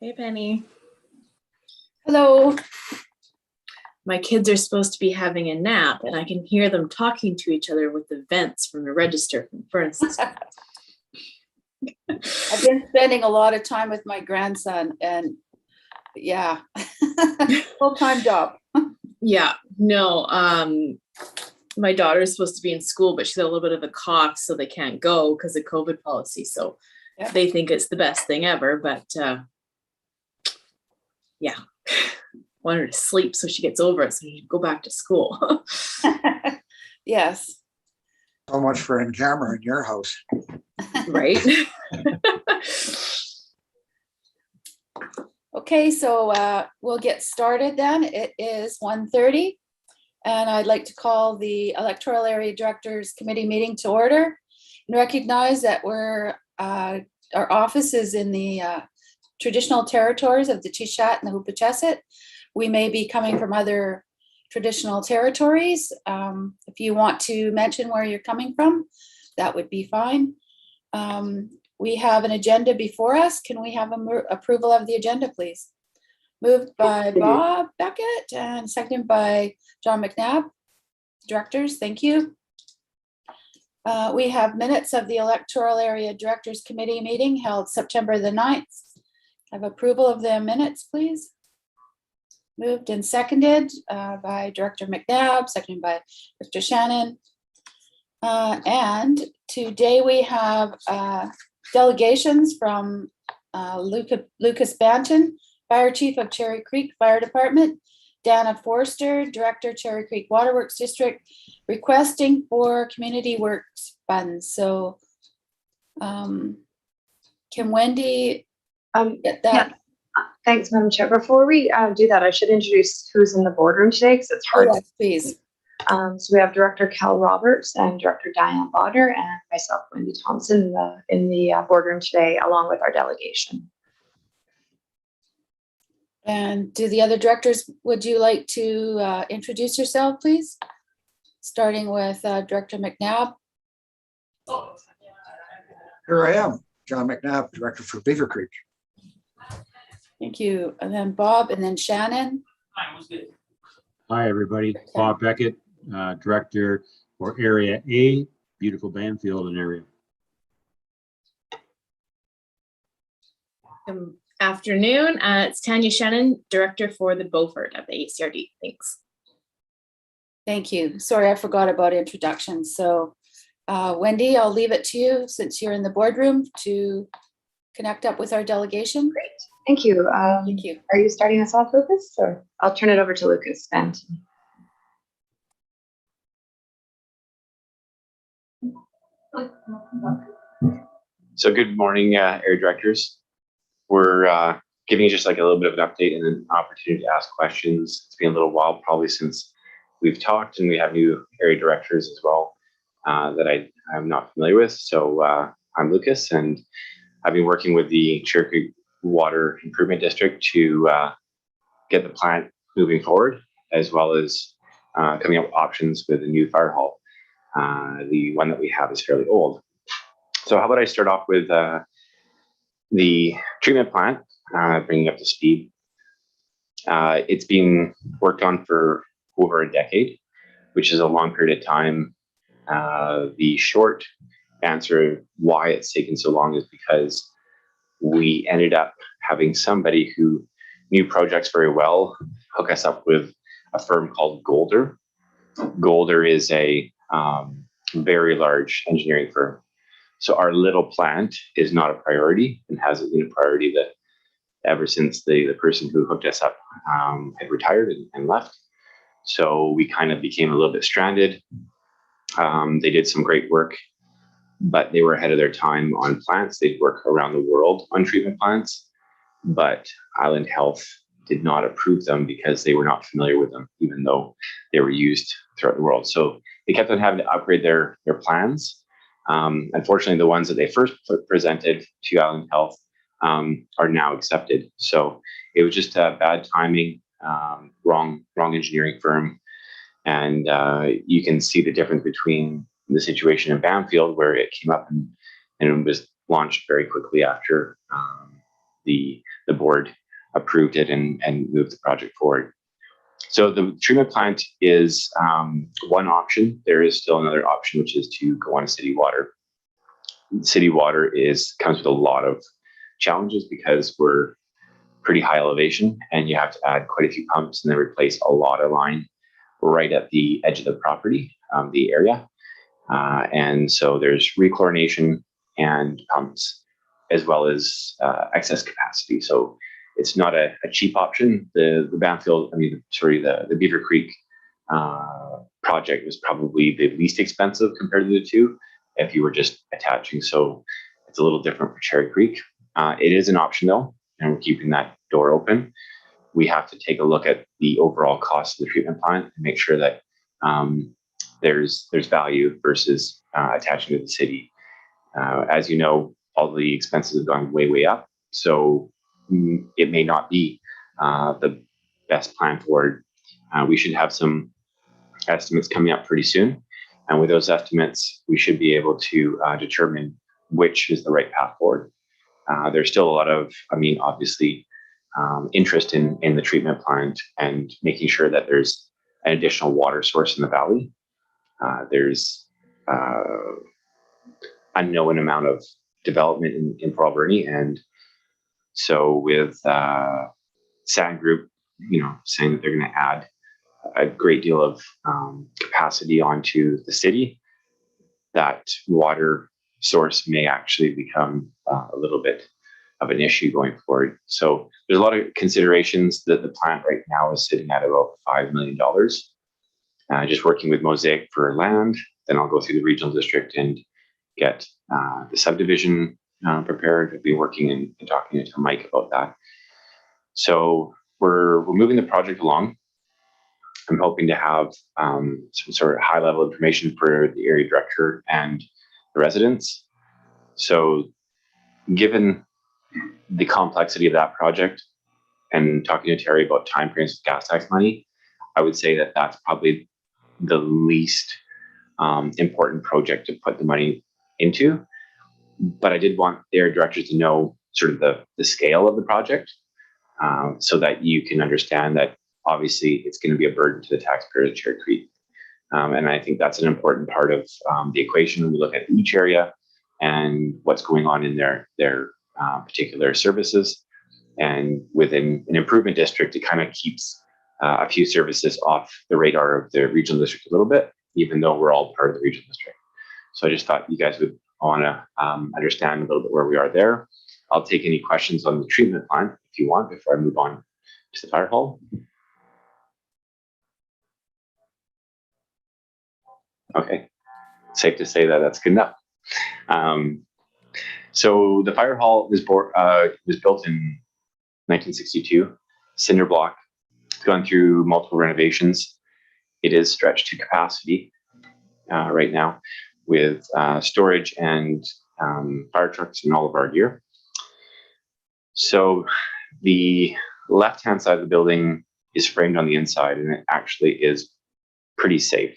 Hey, Penny. Hello. My kids are supposed to be having a nap, and I can hear them talking to each other with the vents from the register from the furnaces. I've been spending a lot of time with my grandson, and yeah, full-time job. Yeah, no, my daughter's supposed to be in school, but she's got a little bit of a cough, so they can't go because of COVID policy. So Yep. they think it's the best thing ever, but yeah, want her to sleep so she gets over it so she can go back to school. Yes. So much for in camera in your house. Right? Okay, so we'll get started then. It is 1:30, and I'd like to call the Electoral Area Directors Committee meeting to order and recognize that our office is in the traditional territories of the Chichat and the Huipachesset. We may be coming from other traditional territories. If you want to mention where you're coming from, that would be fine. We have an agenda before us. Can we have approval of the agenda, please? Moved by Bob Beckett and seconded by John McNabb. Directors, thank you. We have minutes of the Electoral Area Directors Committee meeting held September the 9th. Have approval of the minutes, please. Moved and seconded by Director McNabb, seconded by Mr. Shannon. And today we have delegations from Lucas Banton, Fire Chief of Cherry Creek Fire Department, Dana Forster, Director, Cherry Creek Waterworks District, requesting for community works funds. So can Wendy get that? Yeah. Thanks, Madam Chair. Before we do that, I should introduce who's in the boardroom today because it's hard. Oh, yes, please. So we have Director Cal Roberts and Director Diane Bodder and myself, Wendy Thompson, in the boardroom today, along with our delegation. And do the other directors, would you like to introduce yourself, please? Starting with Director McNabb. Here I am, John McNabb, Director for Beaver Creek. Thank you. And then Bob, and then Shannon. Hi, everybody. Bob Beckett, Director for Area A, beautiful Banfield and area. Afternoon. It's Tanya Shannon, Director for the Beaufort of the ACRD. Thanks. Thank you. Sorry, I forgot about introductions. So Wendy, I'll leave it to you since you're in the boardroom to connect up with our delegation. Great. Thank you. Thank you. Are you starting us off, Lucas? Or I'll turn it over to Lucas Banton. So good morning, area directors. We're giving you just like a little bit of an update and an opportunity to ask questions. It's been a little while probably since we've talked, and we have new area directors as well that I'm not familiar with. So I'm Lucas, and I've been working with the Cherry Creek Water Improvement District to get the plant moving forward, as well as coming up with options with a new fire hall. The one that we have is fairly old. So how about I start off with the treatment plant, bringing up to speed. It's been worked on for over a decade, which is a long period of time. The short answer why it's taken so long is because we ended up having somebody who knew projects very well hook us up with a firm called Golder. Golder is a very large engineering firm. So our little plant is not a priority and hasn't been a priority that ever since the person who hooked us up had retired and left. So we kind of became a little bit stranded. They did some great work, but they were ahead of their time on plants. They'd work around the world on treatment plants, but Island Health did not approve them because they were not familiar with them, even though they were used throughout the world. So they kept on having to upgrade their plans. Unfortunately, the ones that they first presented to Island Health are now accepted. So it was just bad timing, wrong engineering firm. And you can see the difference between the situation in Banfield, where it came up and it was launched very quickly after the the board approved it and moved the project forward. So the treatment plant is one option. There is still another option, which is to go on city water. City water comes with a lot of challenges because we're pretty high elevation and you have to add quite a few pumps and then replace a lot of line right at the edge of the property, the area. And so there's rechlorination and pumps as well as excess capacity. So it's not a cheap option. The Beaver Creek project was probably the least expensive compared to the two if you were just attaching. So it's a little different for Cherry Creek. It is an option though, and we're keeping that door open. We have to take a look at the overall cost of the treatment plant and make sure that there's value versus attaching to the city. As you know, all the expenses have gone way up. So it may not be the best plan forward. We should have some estimates coming up pretty soon. And with those estimates, we should be able to determine which is the right path forward. There's still a lot of, obviously, interest in the treatment plant and making sure that there's an additional water source in the valley. There's unknown amount of development in Port Alberni, and so with Sand Group, saying that they're going to add a great deal of capacity onto the city, that water source may actually become a little bit of an issue going forward. So there's a lot of considerations. That the plant right now is sitting at about $5 million. Just working with Mosaic for land, then I'll go through the regional district and get the subdivision prepared. I've been working and talking to Mike about that. So we're moving the project along. I'm hoping to have some sort of high level information for the area director and the residents. So given the complexity of that project and talking to Terry about timeframes of gas tax money, I would say that that's probably the least important project to put the money into. But I did want the area directors to know sort of the scale of the project so that you can understand that obviously it's going to be a burden to the taxpayers of Cherry Creek. And I think that's an important part of the equation when we look at each area and what's going on in their particular services. And within an improvement district, it kind of keeps a few services off the radar of the regional district a little bit, even though we're all part of the regional district. So I just thought you guys would want to understand a little bit where we are there. I'll take any questions on the treatment plant if you want before I move on to the fire hall. Okay, safe to say that that's good enough. So the fire hall was built in 1962, cinder block. It's gone through multiple renovations. It is stretched to capacity right now with storage and fire trucks and all of our gear. So the left-hand side of the building is framed on the inside, and it actually is pretty safe.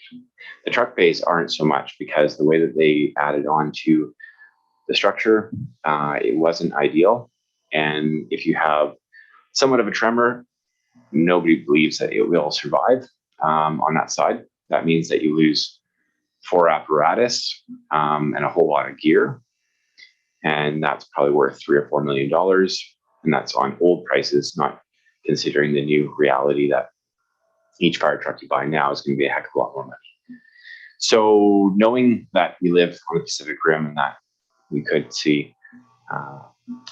The truck bays aren't so much because the way that they added on to the structure, it wasn't ideal. And if you have somewhat of a tremor, nobody believes that it will survive on that side. That means that you lose 4 apparatus and a whole lot of gear. And that's probably worth $3 or $4 million. And that's on old prices, not considering the new reality that each fire truck you buy now is going to be a heck of a lot more money. So knowing that we live on the Pacific Rim and that we could see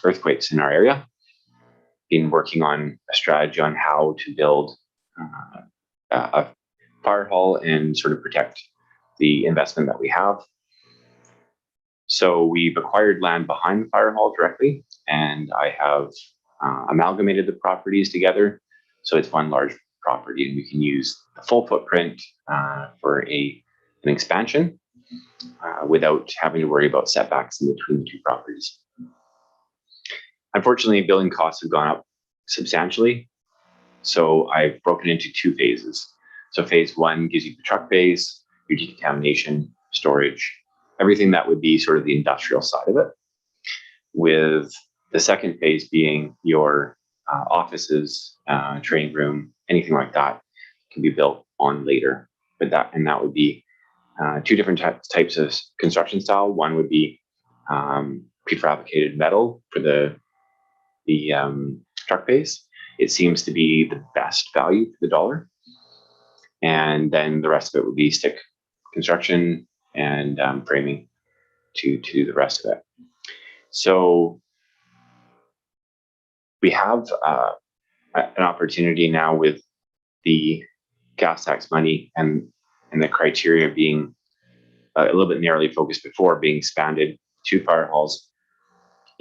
earthquakes in our area, been working on a strategy on how to build a fire hall and sort of protect the investment that we have. So we've acquired land behind the fire hall directly, and I have amalgamated the properties together. So it's one large property, and we can use the full footprint for an expansion without having to worry about setbacks in between the two properties. Unfortunately, building costs have gone up substantially. So I've broken into 2 phases. So phase 1 gives you the truck bays, your decontamination, storage, everything that would be sort of the industrial side of it, with The second phase being your offices, training room, anything like that can be built on later. But that would be two different types of construction style. One would be prefabricated metal for the truck base. It seems to be the best value for the dollar. And then the rest of it would be stick construction and framing to do the rest of it. So we have an opportunity now with the gas tax money and the criteria being a little bit narrowly focused before, being expanded to fire halls.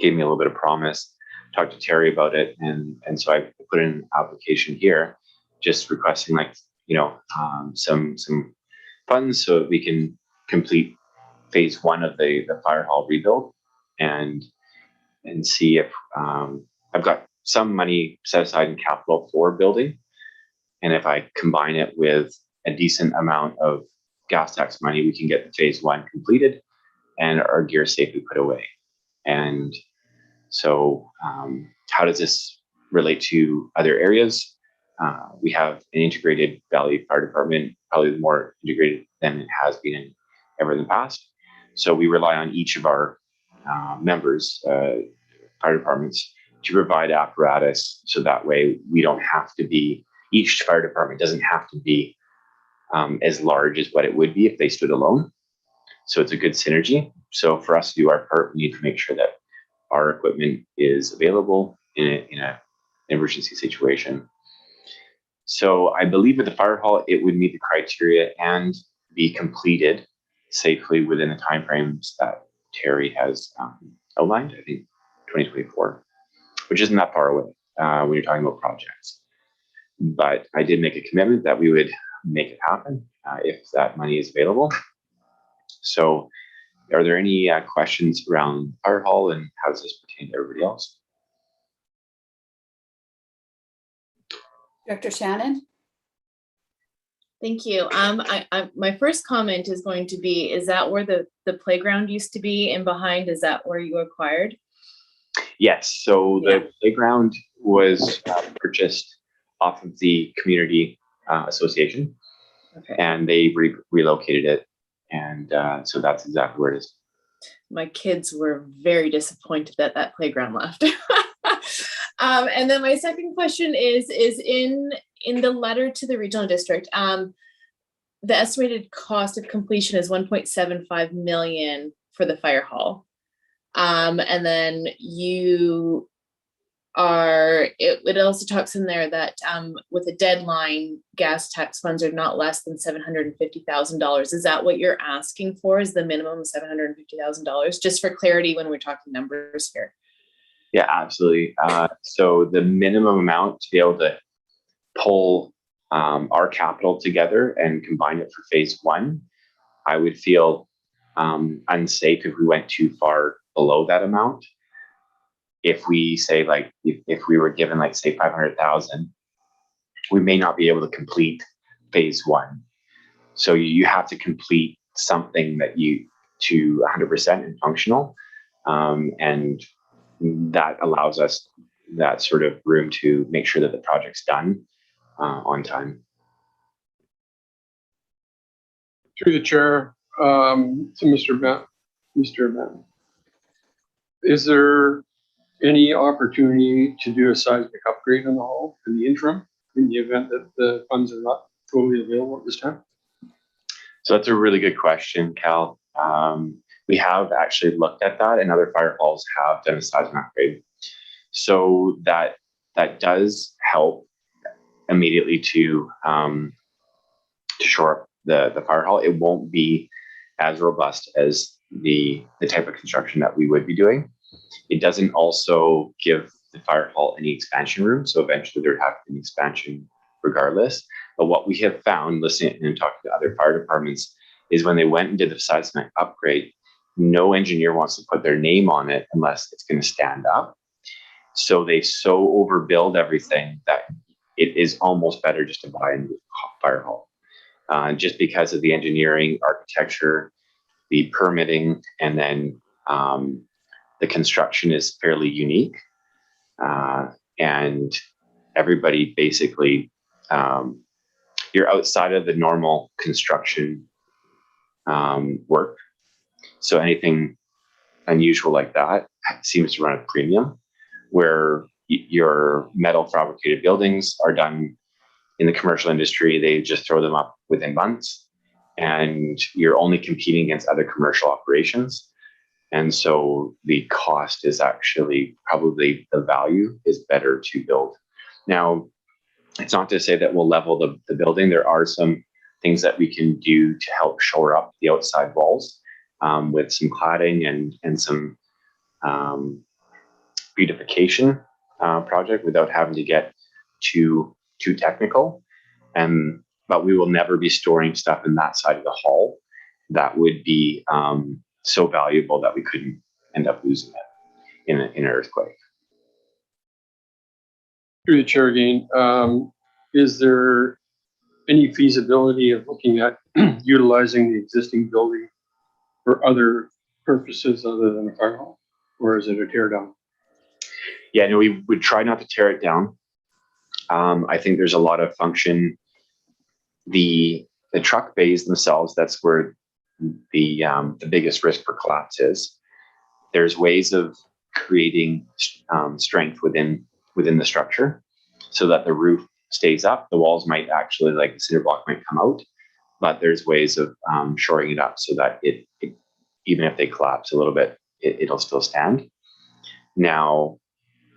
Gave me a little bit of promise. Talked to Terry about it, and so I put in an application here, just requesting some funds so that we can complete phase one of the fire hall rebuild, and see if I've got some money set aside in capital for building, and if I combine it with a decent amount of gas tax money, we can get the phase one completed and our gear safely put away. And so how does this relate to other areas? We have an integrated Valley Fire Department, probably more integrated than it has been ever in the past. So we rely on each of our members, fire departments, to provide apparatus, so that way we don't have to be, each fire department doesn't have to be as large as what it would be if they stood alone. So it's a good synergy. So for us to do our part, we need to make sure that our equipment is available in an emergency situation. So I believe with the fire hall, it would meet the criteria and be completed safely within the timeframes that Terry has outlined, I think 2024, which isn't that far away when you're talking about projects. But I did make a commitment that we would make it happen if that money is available. So are there any questions around fire hall, and how does this pertain to everybody else? Director Shannon? Thank you. My first comment is going to be, is that where the playground used to be, and behind, is that where you acquired? Yes, so the playground was purchased off of the community association, Okay. and they relocated it. And so that's exactly where it is. My kids were very disappointed that that playground left. And then my second question is in the letter to the regional district, the estimated cost of completion is 1.75 million for the fire hall. And then it also talks in there that with a deadline, gas tax funds are not less than $750,000. Is that what you're asking for? Is the minimum $750,000? Just for clarity when we're talking numbers here. Yeah, absolutely. So the minimum amount to be able to pull our capital together and combine it for phase one, I would feel unsafe if we went too far below that amount. If we say, like, if we were given, like, say 500,000, we may not be able to complete phase one. So you have to complete something that you to 100% and functional. And that allows us that sort of room to make sure that the project's done on time. Through the chair, to Mr. Benton, is there any opportunity to do a seismic upgrade in the hall in the interim, in the event that the funds are not totally available at this time? So that's a really good question, Cal. We have actually looked at that, and other fire halls have done a seismic upgrade. So that does help immediately to shore up the fire hall. It won't be as robust as the type of construction that we would be doing. It doesn't also give the fire hall any expansion room, so eventually there'd have to be an expansion regardless. But what we have found, listening and talking to other fire departments, is when they went and did the seismic upgrade, no engineer wants to put their name on it unless it's going to stand up. So they so overbuild everything that it is almost better just to buy a new fire hall, just because of the engineering, architecture, the permitting, and then the construction is fairly unique, and everybody basically, you're outside of the normal construction work. So anything unusual like that seems to run a premium, where your metal fabricated buildings are done in the commercial industry. They just throw them up within months, and you're only competing against other commercial operations. And so the cost is actually probably the value is better to build. Now, it's not to say that we'll level the building. There are some things that we can do to help shore up the outside walls with some cladding and some beautification project without having to get too technical. But we will never be storing stuff in that side of the hall that would be so valuable that we couldn't end up losing it in an earthquake. Through the chair again, is there any feasibility of looking at utilizing the existing building for other purposes other than a fire hall? Or is it a tear down? Yeah, no, we would try not to tear it down. I think there's a lot of function. The truck bays themselves, that's where the biggest risk for collapse is. There's ways of creating strength within the structure so that the roof stays up. The walls might actually, like the cinder block might come out, but there's ways of shoring it up so that it even if they collapse a little bit, it'll still stand. Now,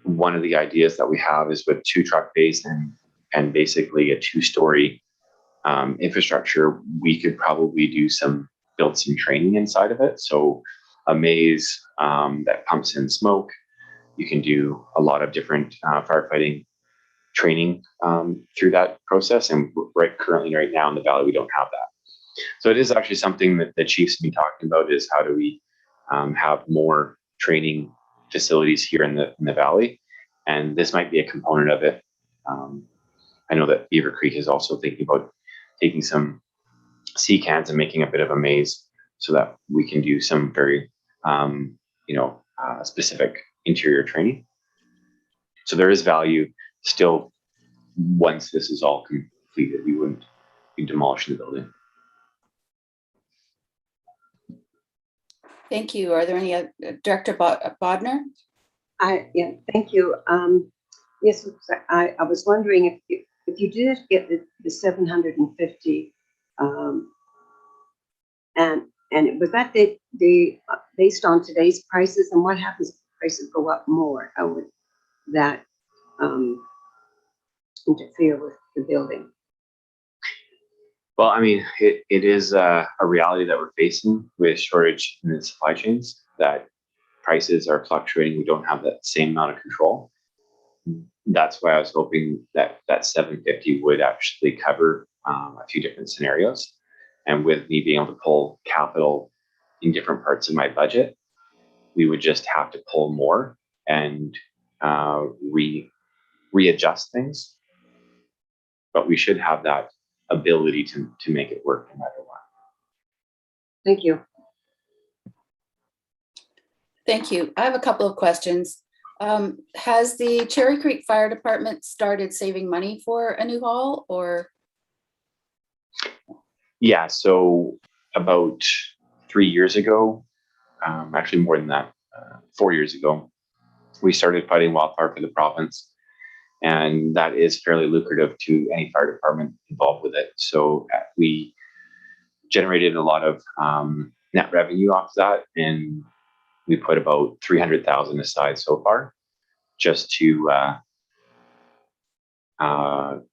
one of the ideas that we have is with 2 truck bays and basically a 2-story infrastructure, we could probably build some training inside of it. So a maze that pumps in smoke. You can do a lot of different firefighting training through that process. And currently right now in the valley, we don't have that. So it is actually something that the chief's been talking about, is how do we have more training facilities here in the valley. And this might be a component of it. I know that Beaver Creek is also thinking about taking some sea cans and making a bit of a maze so that we can do some very, specific interior training. So there is value still. Once this is all completed, we wouldn't be demolishing the building. Thank you. Are there any, Director Bodner? Yeah, thank you. Yes, I was wondering if you did get the 750, and was that the based on today's prices, and what happens if prices go up more? How would that interfere with the building? Well, I mean, it is a reality that we're facing with shortage in the supply chains, that prices are fluctuating. We don't have that same amount of control. That's why I was hoping that 750 would actually cover a few different scenarios. And with me being able to pull capital in different parts of my budget, we would just have to pull more and readjust things. But we should have that ability to make it work no matter what. Thank you. Thank you. I have a couple of questions. Has the Cherry Creek Fire Department started saving money for a new hall, or? Yeah, so about 3 years ago, actually more than that, 4 years ago, we started fighting wildfire for the province. And that is fairly lucrative to any fire department involved with it. So we generated a lot of net revenue off that, and we put about 300,000 aside so far, just to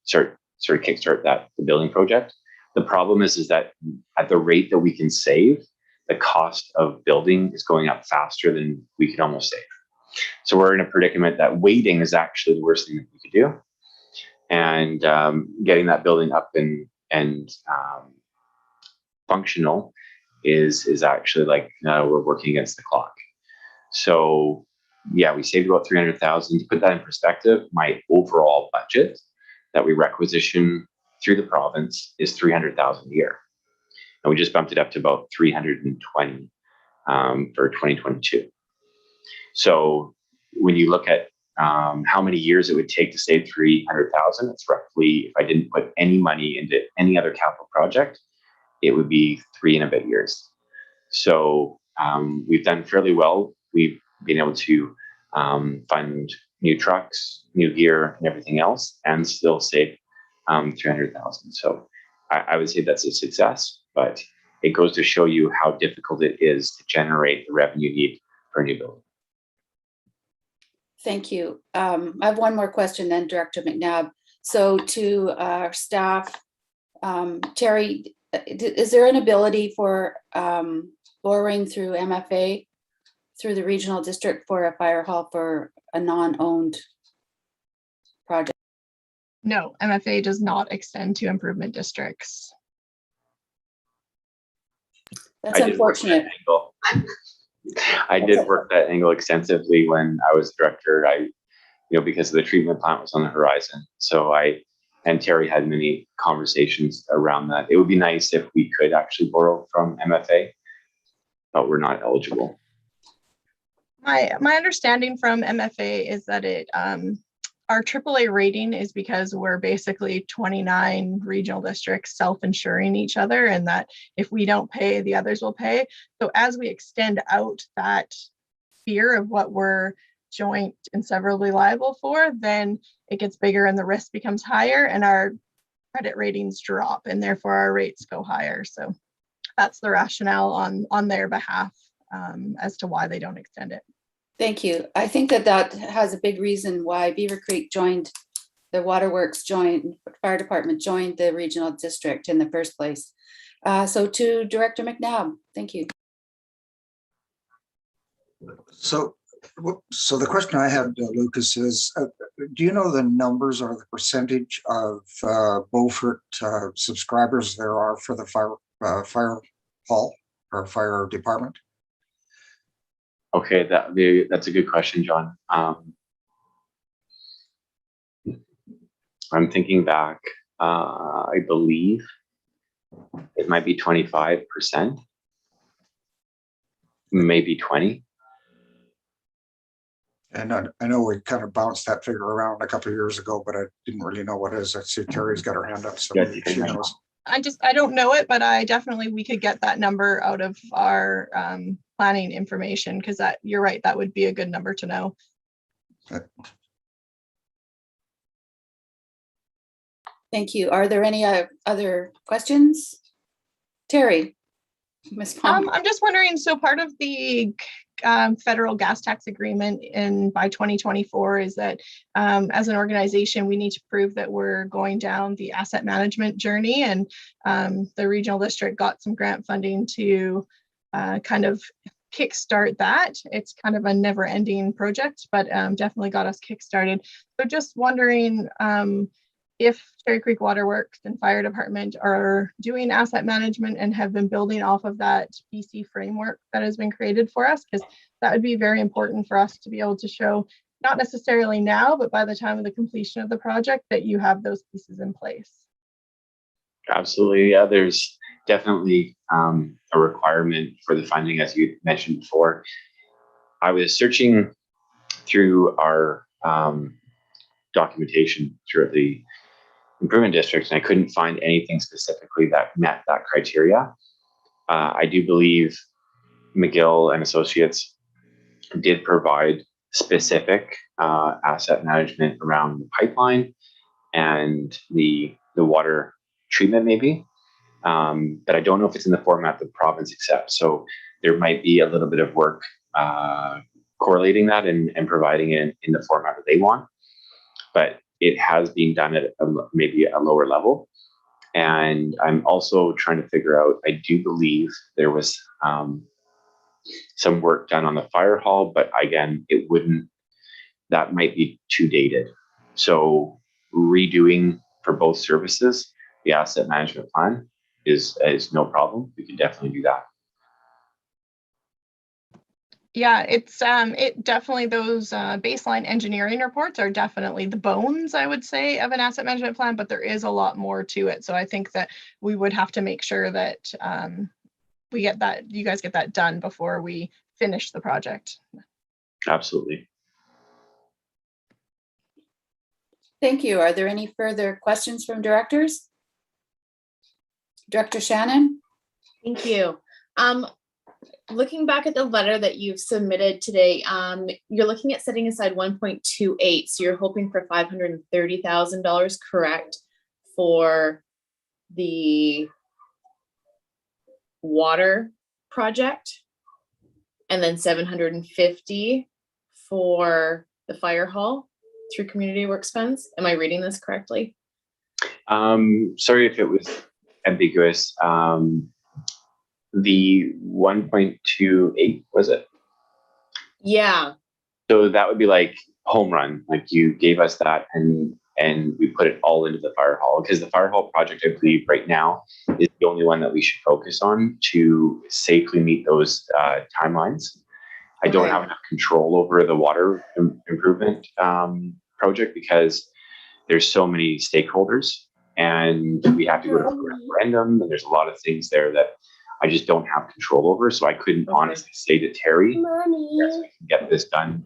sort of kickstart the building project. The problem is that at the rate that we can save, the cost of building is going up faster than we could almost save. So we're in a predicament that waiting is actually the worst thing that we could do, and getting that building up and functional is actually like we're working against the clock. So yeah, we saved about 300,000. To put that in perspective, my overall budget that we requisition through the province is 300,000 a year, and we just bumped it up to about 320 for 2022. So when you look at how many years it would take to save 300,000, it's roughly, if I didn't put any money into any other capital project, it would be 3 and a bit years. So we've done fairly well. We've been able to fund new trucks, new gear, and everything else, and still save 300,000. So I would say that's a success, but it goes to show you how difficult it is to generate the revenue need for a new building. Thank you. I have one more question then, Director McNabb. So to our staff, Terry, is there an ability for borrowing through MFA, through the regional district for a fire hall for a non-owned project? No, MFA does not extend to improvement districts. That's unfortunate. I did work that angle extensively when I was director. Because the treatment plant was on the horizon. So I and Terry had many conversations around that. It would be nice if we could actually borrow from MFA, but we're not eligible. My understanding from MFA is that our AAA rating is because we're basically 29 regional districts self-insuring each other, and that if we don't pay, the others will pay. So as we extend out that fear of what we're joint and severally liable for, then it gets bigger and the risk becomes higher and our credit ratings drop, and therefore our rates go higher. So that's the rationale on their behalf as to why they don't extend it. Thank you. I think that has a big reason why Beaver Creek joined, the waterworks joined, fire department joined the regional district in the first place. So to Director McNabb, thank you. So the question I had, Lucas, is do you know the numbers or the percentage of Beaufort subscribers there are for the fire hall or fire department? Okay, that's a good question, John. I'm thinking back, I believe it might be 25%, maybe 20. And I know we kind of bounced that figure around a couple of years ago, but I didn't really know what it is. I see Terry's got her hand up, so maybe she knows. I don't know it, but we could get that number out of our planning information, because you're right, that would be a good number to know. Okay. Thank you. Are there any other questions? Terry, Ms. Palmer. I'm just wondering, so part of the federal gas tax agreement by 2024 is that as an organization, we need to prove that we're going down the asset management journey, and the regional district got some grant funding to kind of kickstart that. It's kind of a never-ending project, but definitely got us kickstarted. So just wondering if Cherry Creek Waterworks and Fire Department are doing asset management and have been building off of that BC framework that has been created for us, because that would be very important for us to be able to show, not necessarily now, but by the time of the completion of the project, that you have those pieces in place. Absolutely, yeah, there's definitely a requirement for the funding, as you mentioned before. I was searching through our documentation throughout the improvement districts, and I couldn't find anything specifically that met that criteria. I do believe McGill and Associates did provide specific asset management around the pipeline and the water treatment, maybe. But I don't know if it's in the format the province accepts. So there might be a little bit of work correlating that and providing it in the format that they want. But it has been done at maybe a lower level. And I'm also trying to figure out, I do believe there was some work done on the fire hall, but again, that might be too dated. So redoing for both services, the asset management plan is no problem. We can definitely do that. Yeah, it definitely, those baseline engineering reports are definitely the bones, I would say, of an asset management plan, but there is a lot more to it. So I think that we would have to make sure that you guys get that done before we finish the project. Absolutely. Thank you. Are there any further questions from directors? Director Shannon? Thank you. Looking back at the letter that you've submitted today, you're looking at setting aside 1.28, so you're hoping for $530,000, correct, for the water project, and then 750 for the fire hall through community works funds. Am I reading this correctly? Sorry if it was ambiguous. The 1.28, was it? Yeah. So that would be like home run, like you gave us that and we put it all into the fire hall, because the fire hall project, I believe right now is the only one that we should focus on to safely meet those timelines. I don't Okay. have enough control over the water improvement project because there's so many stakeholders and we have to go to a referendum, and there's a lot of things there that I just don't have control over. So I couldn't honestly say to Terry, yes, we can get this done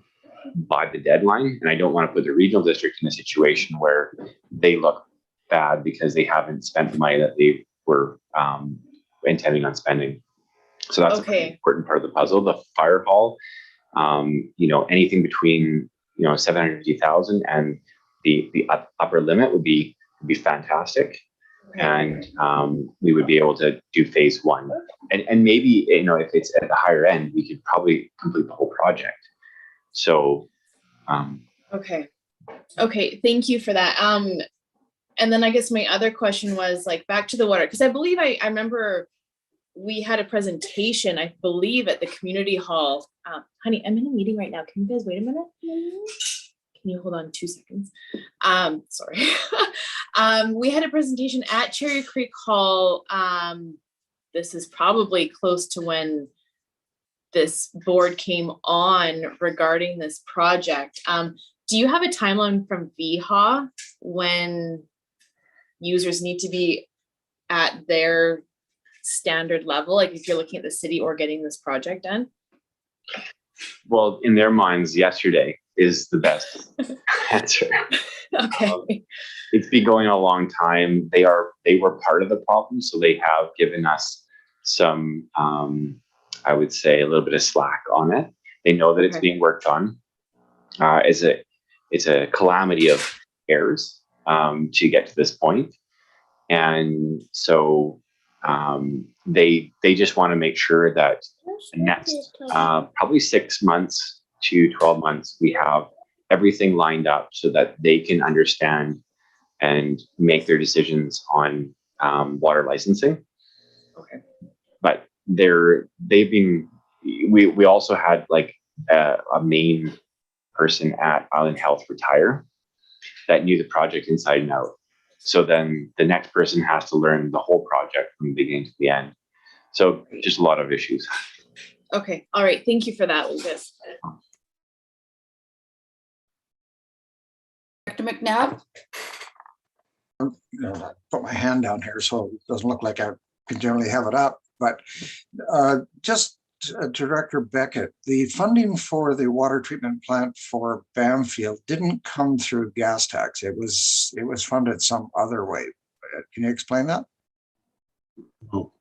by the deadline. And I don't want to put the regional district in a situation where they look bad because they haven't spent the money that they were intending on spending. So that's a pretty important part of the puzzle. The fire hall, anything between 750,000 and the upper limit would be fantastic. And we would be able to do phase one, and maybe if it's at the higher end, we could probably complete the whole project. So Okay, thank you for that. And then I guess my other question was like back to the water, because I believe I remember we had a presentation, I believe, at the community hall. Honey, I'm in a meeting right now. Can you guys wait a minute? Can you hold on 2 seconds? Sorry. We had a presentation at Cherry Creek Hall. This is probably close to when this board came on regarding this project. Do you have a timeline from VHA when users need to be at their standard level? Like if you're looking at the city or getting this project done? Well, in their minds, yesterday is the best answer. Okay. It's been going a long time. They were part of the problem, so they have given us some, I would say, a little bit of slack on it. They know that it's being worked on. It's a calamity of errors to get to this point, and so they just want to make sure that the next probably 6 months to 12 months we have everything lined up so that they can understand and make their decisions on water licensing. Okay. But we also had like a main person at Island Health retire that knew the project inside and out. So then the next person has to learn the whole project from the beginning to the end. So just a lot of issues. Okay. All right. Thank you for that, Lucas. Director McNabb? Put my hand down here so it doesn't look like I can generally have it up, but just Director Beckett, the funding for the water treatment plant for Bamfield didn't come through gas tax. It was funded some other way. Can you explain that? Oh,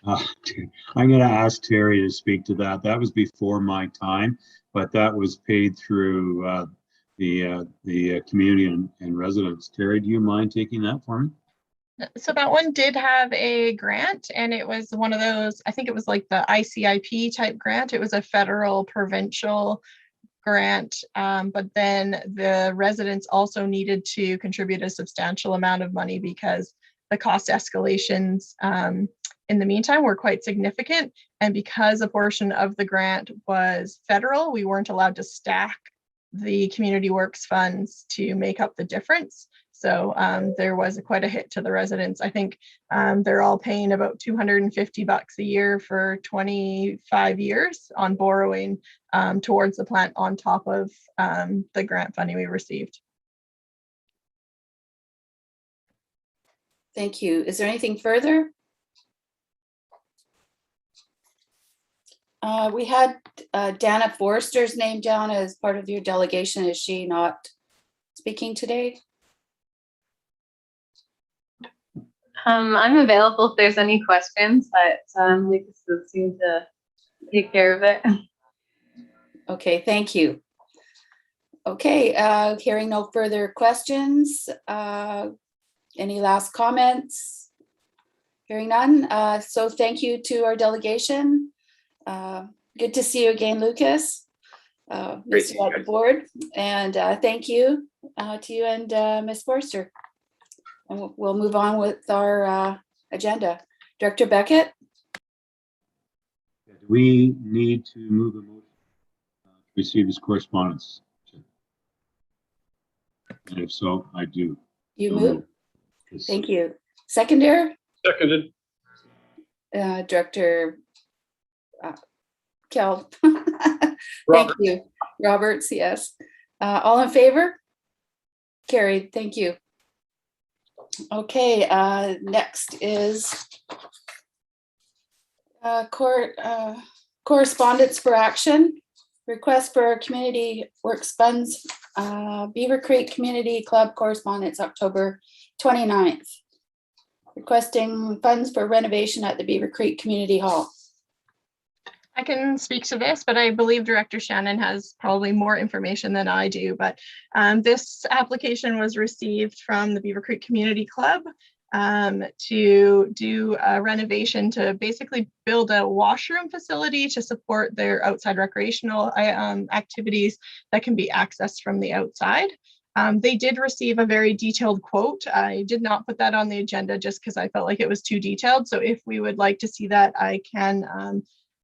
I'm going to ask Terry to speak to that. That was before my time, but that was paid through the community and residents. Terry, do you mind taking that for me? So that one did have a grant, and it was one of those, I think it was like the ICIP type grant. It was a federal provincial grant, but then the residents also needed to contribute a substantial amount of money because the cost escalations in the meantime were quite significant. And because a portion of the grant was federal, we weren't allowed to stack the community works funds to make up the difference. So there was quite a hit to the residents. I think they're all paying about $250 a year for 25 years on borrowing towards the plant on top of the grant funding we received. Thank you. Is there anything further? We had Dana Forrester's name down as part of your delegation. Is she not speaking today? I'm available if there's any questions, but Lucas does seem to take care of it. Okay, thank you. Okay, hearing no further questions. Any last comments? Hearing none. So thank you to our delegation. Good to see you again, Lucas. Great Mr. to see you at the guys. board. And thank you to you and Ms. Forster. And we'll move on with our agenda. Director Beckett? Do we need to move a motion to receive this correspondence? And if so, I do. You So move? moved. Yes. Thank you. Seconder? Seconded. Director Kell. Thank Robert. you. Roberts, yes. All in favor? Carried. Thank you. Okay, next is correspondence for action. Request for community works funds, Beaver Creek Community Club correspondence, October 29th. Requesting funds for renovation at the Beaver Creek Community Hall. I can speak to this, but I believe Director Shannon has probably more information than I do. But this application was received from the Beaver Creek Community Club to do a renovation to basically build a washroom facility to support their outside recreational activities that can be accessed from the outside. They did receive a very detailed quote. I did not put that on the agenda just because I felt like it was too detailed. So if we would like to see that,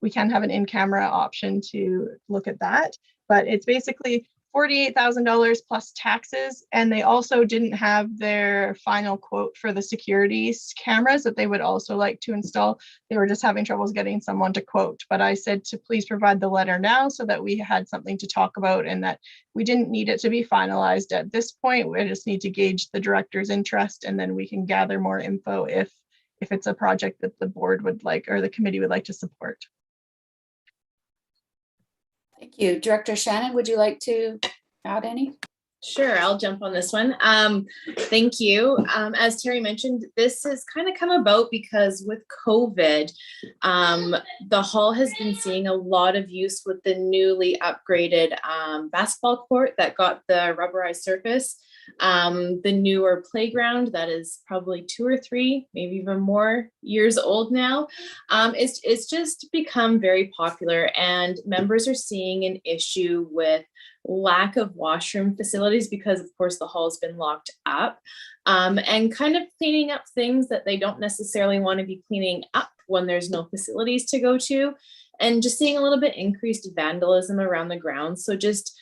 we can have an in-camera option to look at that. But it's basically $48,000 plus taxes. And they also didn't have their final quote for the security cameras that they would also like to install. They were just having troubles getting someone to quote. But I said to please provide the letter now so that we had something to talk about and that we didn't need it to be finalized at this point. We just need to gauge the director's interest and then we can gather more info if it's a project that the board would like or the committee would like to support. Thank you. Director Shannon, would you like to add any? Sure, I'll jump on this one. Thank you. As Terry mentioned, this has kind of come about because with COVID, the hall has been seeing a lot of use with the newly upgraded basketball court that got the rubberized surface. The newer playground that is probably 2 or 3, maybe even more years old now. It's just become very popular and members are seeing an issue with lack of washroom facilities because of course the hall's been locked up and kind of cleaning up things that they don't necessarily want to be cleaning up when there's no facilities to go to, and just seeing a little bit increased vandalism around the grounds. So just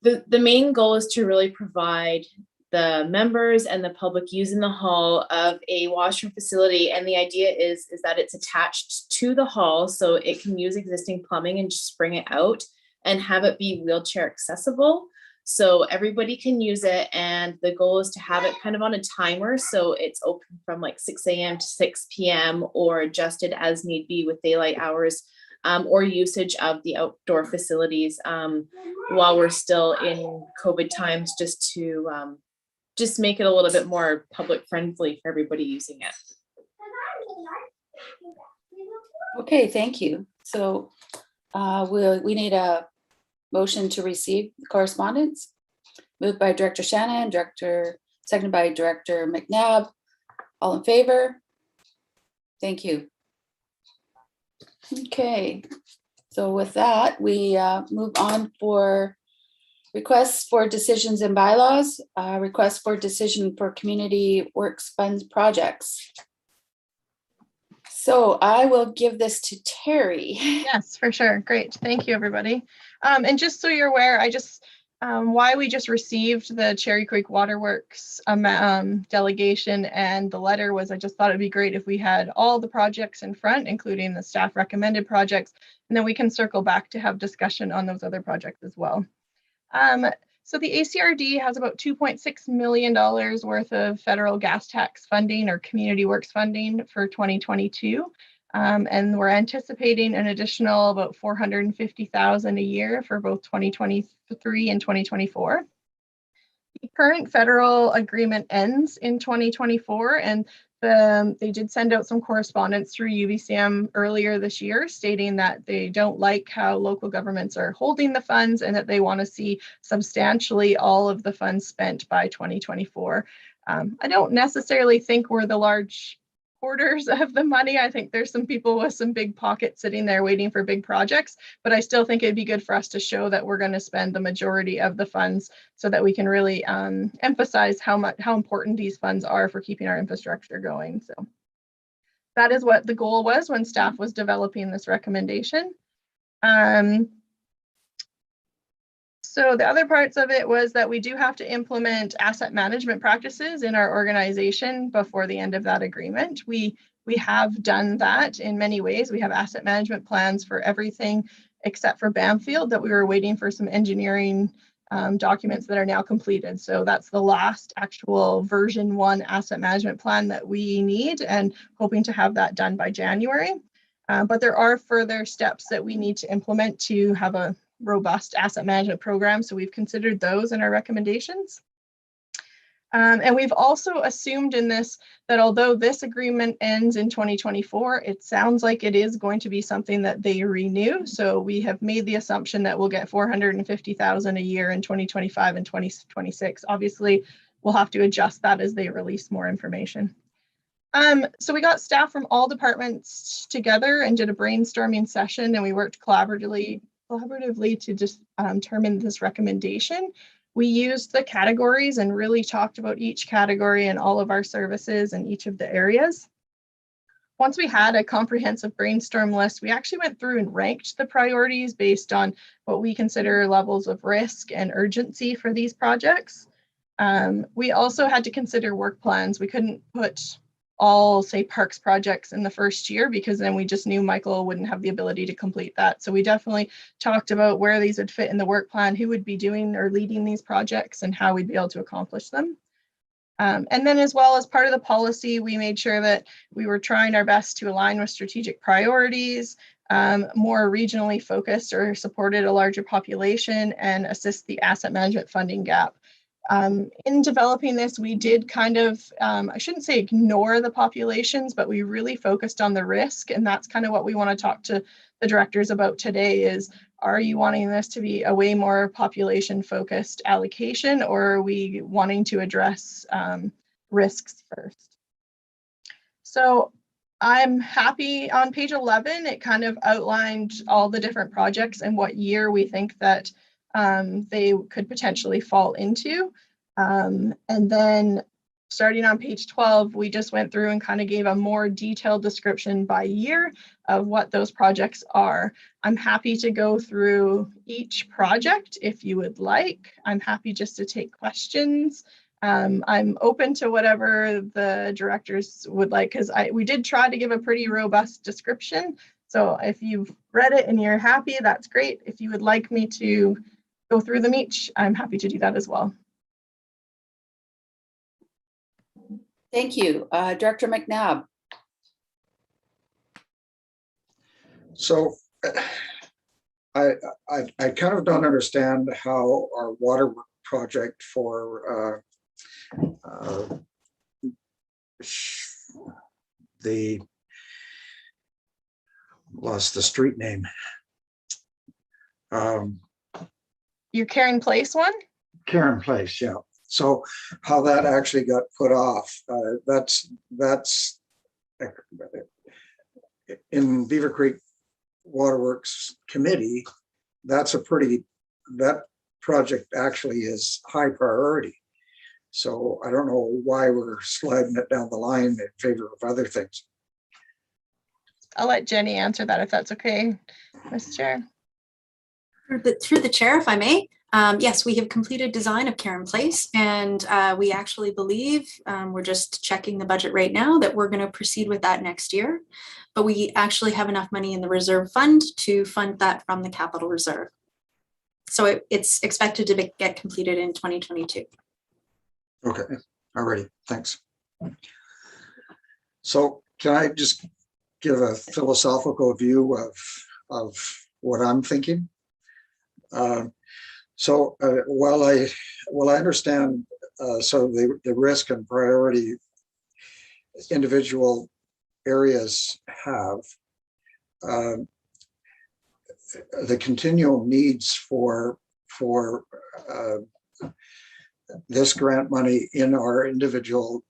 the main goal is to really provide the members and the public using the hall of a washroom facility. And the idea is that it's attached to the hall so it can use existing plumbing and just bring it out and have it be wheelchair accessible. So everybody can use it. And the goal is to have it kind of on a timer. So it's open from like 6 a.m. to 6 p.m. or adjusted as need be with daylight hours. Or usage of the outdoor facilities while we're still in COVID times, just to just make it a little bit more public friendly for everybody using it. Okay, thank you. So we need a motion to receive the correspondence. Moved by Director Shannon, seconded by Director McNabb. All in favor? Thank you. Okay, so with that, we move on for requests for decisions and bylaws, requests for decision for community works funds projects. So I will give this to Terry. Yes, for sure. Great. Thank you, everybody. And just so you're aware, why we just received the Cherry Creek Waterworks delegation and the letter was I just thought it'd be great if we had all the projects in front, including the staff recommended projects, and then we can circle back to have discussion on those other projects as well. So the ACRD has about $2.6 million worth of federal gas tax funding or community works funding for 2022. And we're anticipating an additional about 450,000 a year for both 2023 and 2024. The current federal agreement ends in 2024, and they did send out some correspondence through UBCM earlier this year stating that they don't like how local governments are holding the funds and that they want to see substantially all of the funds spent by 2024. I don't necessarily think we're the large hoarders of the money. I think there's some people with some big pockets sitting there waiting for big projects, but I still think it'd be good for us to show that we're going to spend the majority of the funds so that we can really emphasize how important these funds are for keeping our infrastructure going. So that is what the goal was when staff was developing this recommendation. So the other parts of it was that we do have to implement asset management practices in our organization before the end of that agreement. We have done that in many ways. We have asset management plans for everything except for Bamfield that we were waiting for some engineering documents that are now completed. So that's the last actual version 1 asset management plan that we need, and hoping to have that done by January. But there are further steps that we need to implement to have a robust asset management program. So we've considered those in our recommendations. And we've also assumed in this that although this agreement ends in 2024, it sounds like it is going to be something that they renew. So we have made the assumption that we'll get 450,000 a year in 2025 and 2026. Obviously, we'll have to adjust that as they release more information. So we got staff from all departments together and did a brainstorming session, and we worked collaboratively to just determine this recommendation. We used the categories and really talked about each category and all of our services in each of the areas. Once we had a comprehensive brainstorm list, we actually went through and ranked the priorities based on what we consider levels of risk and urgency for these projects. We also had to consider work plans. We couldn't put all, say, parks projects in the first year because then we just knew Michael wouldn't have the ability to complete that. So we definitely talked about where these would fit in the work plan, who would be doing or leading these projects, and how we'd be able to accomplish them. And then as well as part of the policy, we made sure that we were trying our best to align with strategic priorities, more regionally focused or supported a larger population, and assist the asset management funding gap. In developing this, we did kind of, I shouldn't say ignore the populations, but we really focused on the risk. And that's kind of what we want to talk to the directors about today is, are you wanting this to be a way more population focused allocation, or are we wanting to address risks first? So I'm happy on page 11, it kind of outlined all the different projects and what year we think that they could potentially fall into. And then starting on page 12, we just went through and kind of gave a more detailed description by year of what those projects are. I'm happy to go through each project if you would like. I'm happy just to take questions. I'm open to whatever the directors would like, because we did try to give a pretty robust description. So if you've read it and you're happy, that's great. If you would like me to go through them each, I'm happy to do that as well. Thank you. Director McNabb. So I kind of don't understand how our water project for lost the street name. Your Karen Place one? Karen Place, yeah. So how that actually got put off, that's in Beaver Creek Waterworks Committee, that project actually is high priority. So I don't know why we're sliding it down the line in favor of other things. I'll let Jenny answer that if that's okay, Ms. Chair. Through the chair, if I may. Yes, we have completed design of Karen Place, and we actually believe, we're just checking the budget right now, that we're going to proceed with that next year. But we actually have enough money in the reserve fund to fund that from the capital reserve. So it's expected to get completed in 2022. Okay, alrighty, thanks. So can I just give a philosophical view of what I'm thinking. While I understand the risk and priority individual areas have, the continual needs for this grant money in our individual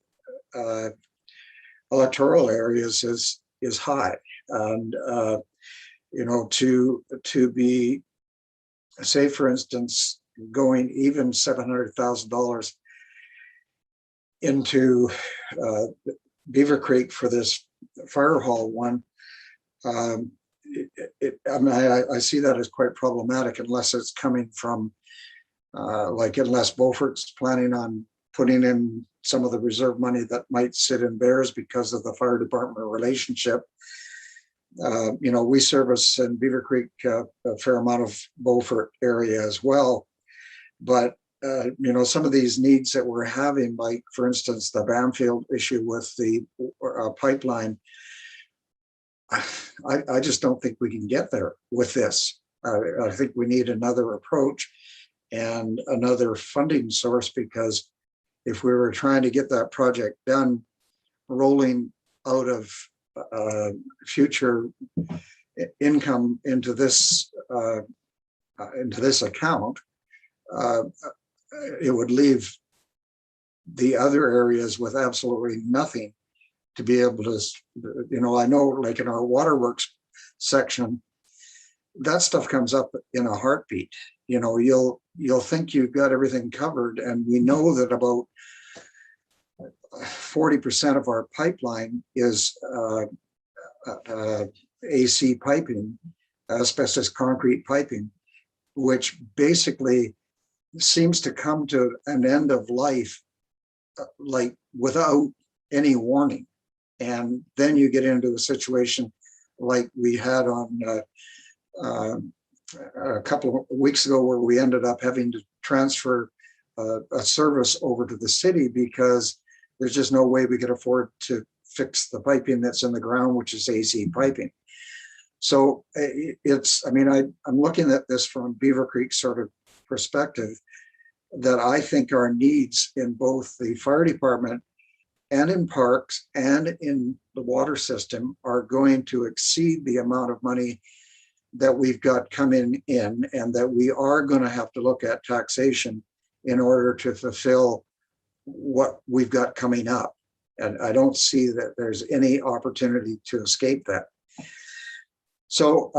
electoral areas is high, and to be, say for instance, going even $700,000 into Beaver Creek for this fire hall one. I see that as quite problematic unless it's coming from unless Beaufort's planning on putting in some of the reserve money that might sit in theirs because of the fire department relationship. We service in Beaver Creek a fair amount of Beaufort area as well, but some of these needs that we're having, like for instance the Bamfield issue with the pipeline, I just don't think we can get there with this. I think we need another approach and another funding source, because if we were trying to get that project done, rolling out of future income into this account, it would leave the other areas with absolutely nothing to be able to, I know like in our waterworks section, that stuff comes up in a heartbeat. You'll think you've got everything covered, and we know that about 40% of our pipeline is AC piping, asbestos concrete piping, which basically seems to come to an end of life like without any warning. And then you get into a situation like we had on a couple of weeks ago, where we ended up having to transfer a service over to the city because there's just no way we could afford to fix the piping that's in the ground, which is AC piping. So I'm looking at this from Beaver Creek sort of perspective, that I think our needs in both the fire department and in parks and in the water system are going to exceed the amount of money that we've got coming in, and that we are going to have to look at taxation in order to fulfill what we've got coming up. And I don't see that there's any opportunity to escape that. So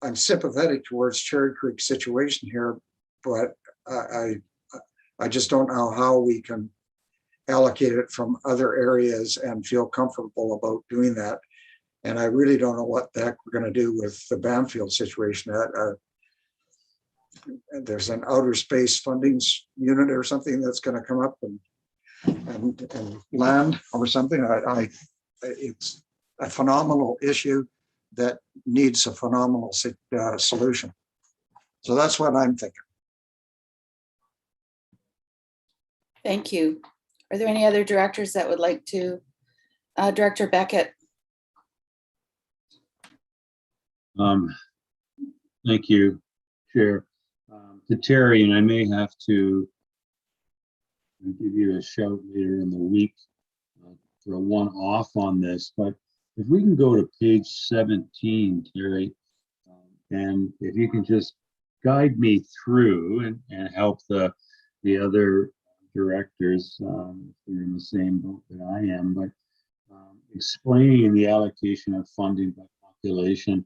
I'm sympathetic towards Cherry Creek's situation here, but I just don't know how we can allocate it from other areas and feel comfortable about doing that. And I really don't know what the heck we're going to do with the Bamfield situation. There's an outer space funding unit or something that's going to come up and land or something. It's a phenomenal issue that needs a phenomenal solution. So that's what I'm thinking. Thank you. Are there any other directors that would like to? Director Beckett. Thank you, Chair. To Terry, and I may have to give you a shout later in the week for a one-off on this, but if we can go to page 17, Terry, and if you can just guide me through and help the other directors, they're in the same boat that I am, but explaining the allocation of funding by population,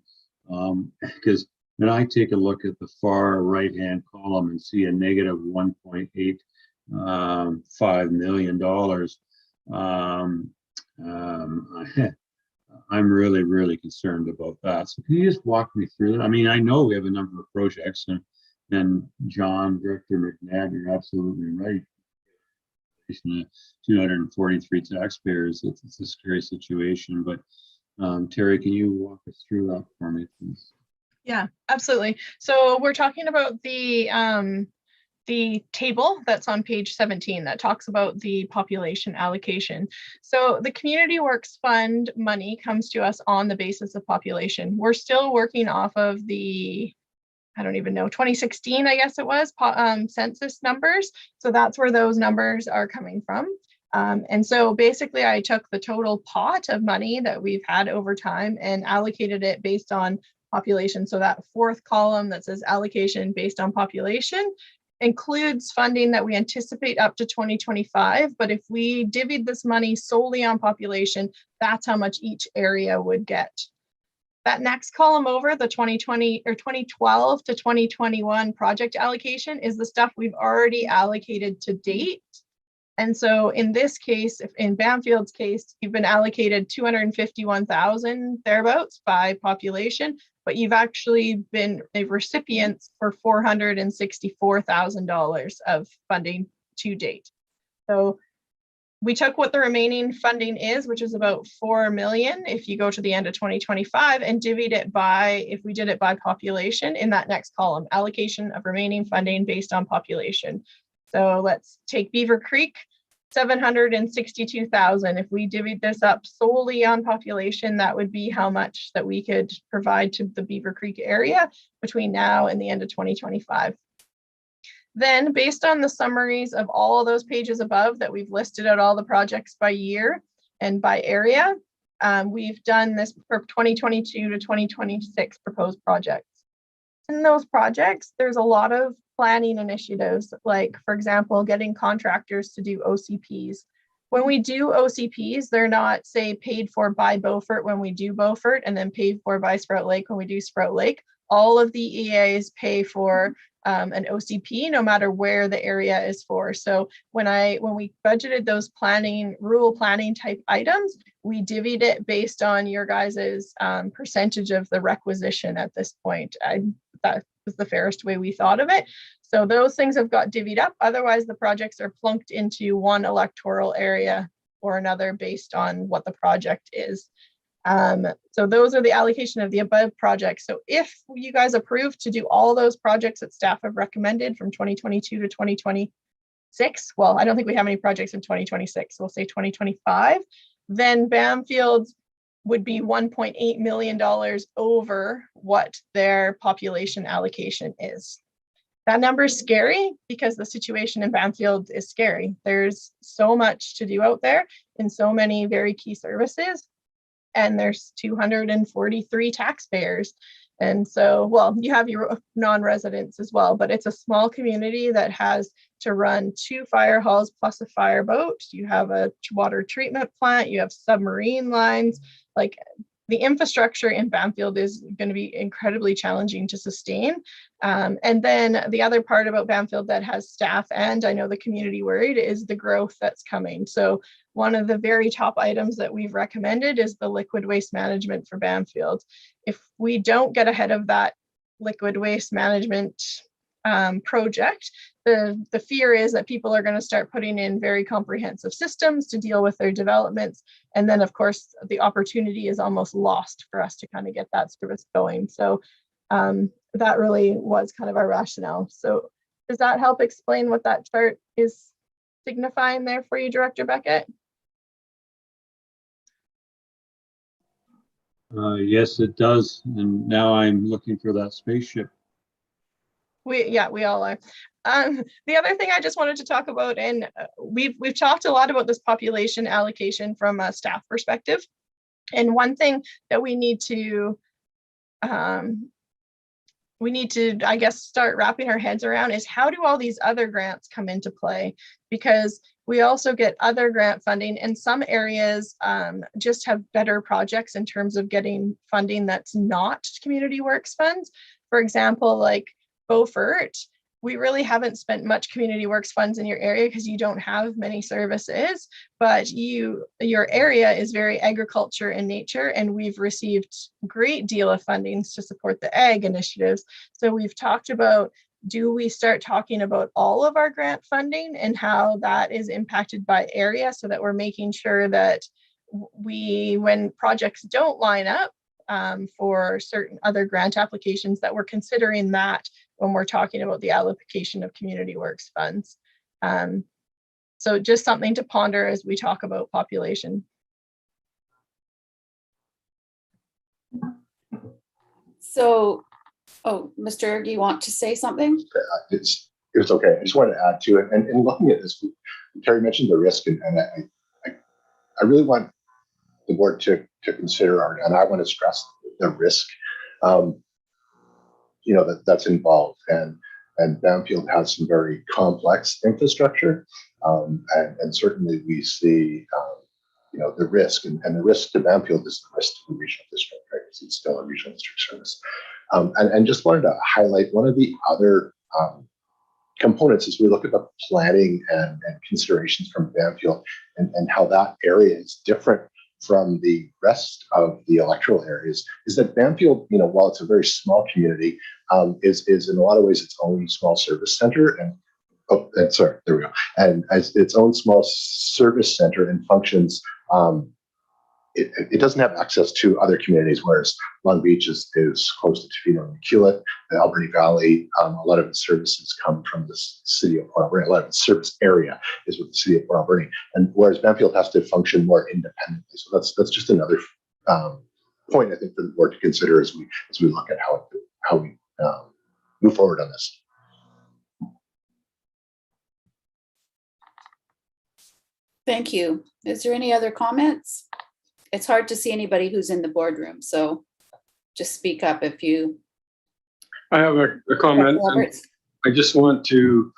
because when I take a look at the far right-hand column and see a negative $1.85 million, I'm really, really concerned about that. So can you just walk me through it? I mean, I know we have a number of projects, and John, Director McNabb, you're absolutely right. 243 taxpayers, it's a scary situation, but Terry, can you walk us through that for me, please? Yeah, absolutely. So we're talking about the the table that's on page 17 that talks about the population allocation. So the Community Works Fund money comes to us on the basis of population. We're still working off of the, I don't even know, 2016, I guess it was, census numbers. So that's where those numbers are coming from. And so basically I took the total pot of money that we've had over time and allocated it based on population. So that fourth column that says allocation based on population includes funding that we anticipate up to 2025. But if we divvied this money solely on population, that's how much each area would get. That next column over, the 2020 or 2012 to 2021 project allocation, is the stuff we've already allocated to date. And so in this case, if in Bamfield's case, you've been allocated 251,000 thereabouts by population, but you've actually been a recipient for $464,000 of funding to date. So we took what the remaining funding is, which is about 4 million if you go to the end of 2025, and divvied it by, if we did it by population in that next column, allocation of remaining funding based on population. So let's take Beaver Creek, 762,000. If we divvied this up solely on population, that would be how much that we could provide to the Beaver Creek area between now and the end of 2025. Then, based on the summaries of all of those pages above that we've listed out all the projects by year and by area, we've done this for 2022 to 2026 proposed projects. In those projects, there's a lot of planning initiatives, like, for example, getting contractors to do OCPs. When we do OCPs, they're not, say, paid for by Beaufort when we do Beaufort and then paid for by Sprout Lake when we do Sprout Lake. All of the EAs pay for an OCP, no matter where the area is for. So when we budgeted those rural planning type items, we divvied it based on your guys's percentage of the requisition at this point. That was the fairest way we thought of it. So those things have got divvied up. Otherwise, the projects are plunked into one electoral area or another based on what the project is. So those are the allocation of the above projects. So if you guys approve to do all those projects that staff have recommended from 2022 to 2026, well, I don't think we have any projects in 2026, we'll say 2025, then Bamfield would be $1.8 million over what their population allocation is. That number is scary because the situation in Bamfield is scary. There's so much to do out there in so many very key services. And there's 243 taxpayers. And so, well, you have your non-residents as well, but it's a small community that has to run 2 fire halls plus a fireboat. You have a water treatment plant, you have submarine lines. Like, the infrastructure in Bamfield is going to be incredibly challenging to sustain. And then the other part about Bamfield that has staff and I know the community worried is the growth that's coming. So one of the very top items that we've recommended is the liquid waste management for Bamfield. If we don't get ahead of that liquid waste management project, the fear is that people are going to start putting in very comprehensive systems to deal with their developments. And then, of course, the opportunity is almost lost for us to kind of get that service going. So that really was kind of our rationale. So does that help explain what that chart is signifying there for you, Director Beckett? Yes, it does. And now I'm looking for that spaceship. We all are. The other thing I just wanted to talk about, and we've talked a lot about this population allocation from a staff perspective. And one thing that we need to, I guess, start wrapping our heads around is how do all these other grants come into play? Because we also get other grant funding, and some areas just have better projects in terms of getting funding that's not Community Works funds. For example, like Beaufort, we really haven't spent much Community Works funds in your area because you don't have many services, but your area is very agriculture in nature, and we've received a great deal of fundings to support the ag initiatives. So we've talked about, do we start talking about all of our grant funding and how that is impacted by area so that we're making sure that when projects don't line up for certain other grant applications, that we're considering that when we're talking about the allocation of community works funds. So just something to ponder as we talk about population. So, oh, Mr. Erg, you want to say something? It's okay. I just wanted to add to it. And looking at this, Terry mentioned the risk, and I really want the board to consider, and I want to stress the risk, that's involved. And Bamfield has some very complex infrastructure, and certainly we see, the risk, and the risk to Bamfield is the risk to the regional district, right? Because it's still a regional district service. And just wanted to highlight one of the other components as we look at the planning and considerations from Bamfield and how that area is different from the rest of the electoral areas, is that Bamfield, while it's a very small community, is in a lot of ways its own small service center. And there we go. And as its own small service center and functions, it doesn't have access to other communities, whereas Long Beach is close to Tofino and Maquila, the Alberni Valley. A lot of its services come from the city of Port Alberni. A lot of its service area is with the city of Port Alberni, and whereas Bamfield has to function more independently. So that's just another point I think for the board to consider as we look at how we move forward on this. Thank you. Is there any other comments? It's hard to see anybody who's in the boardroom, so just speak up if you. I have a comment. Roberts. I just want to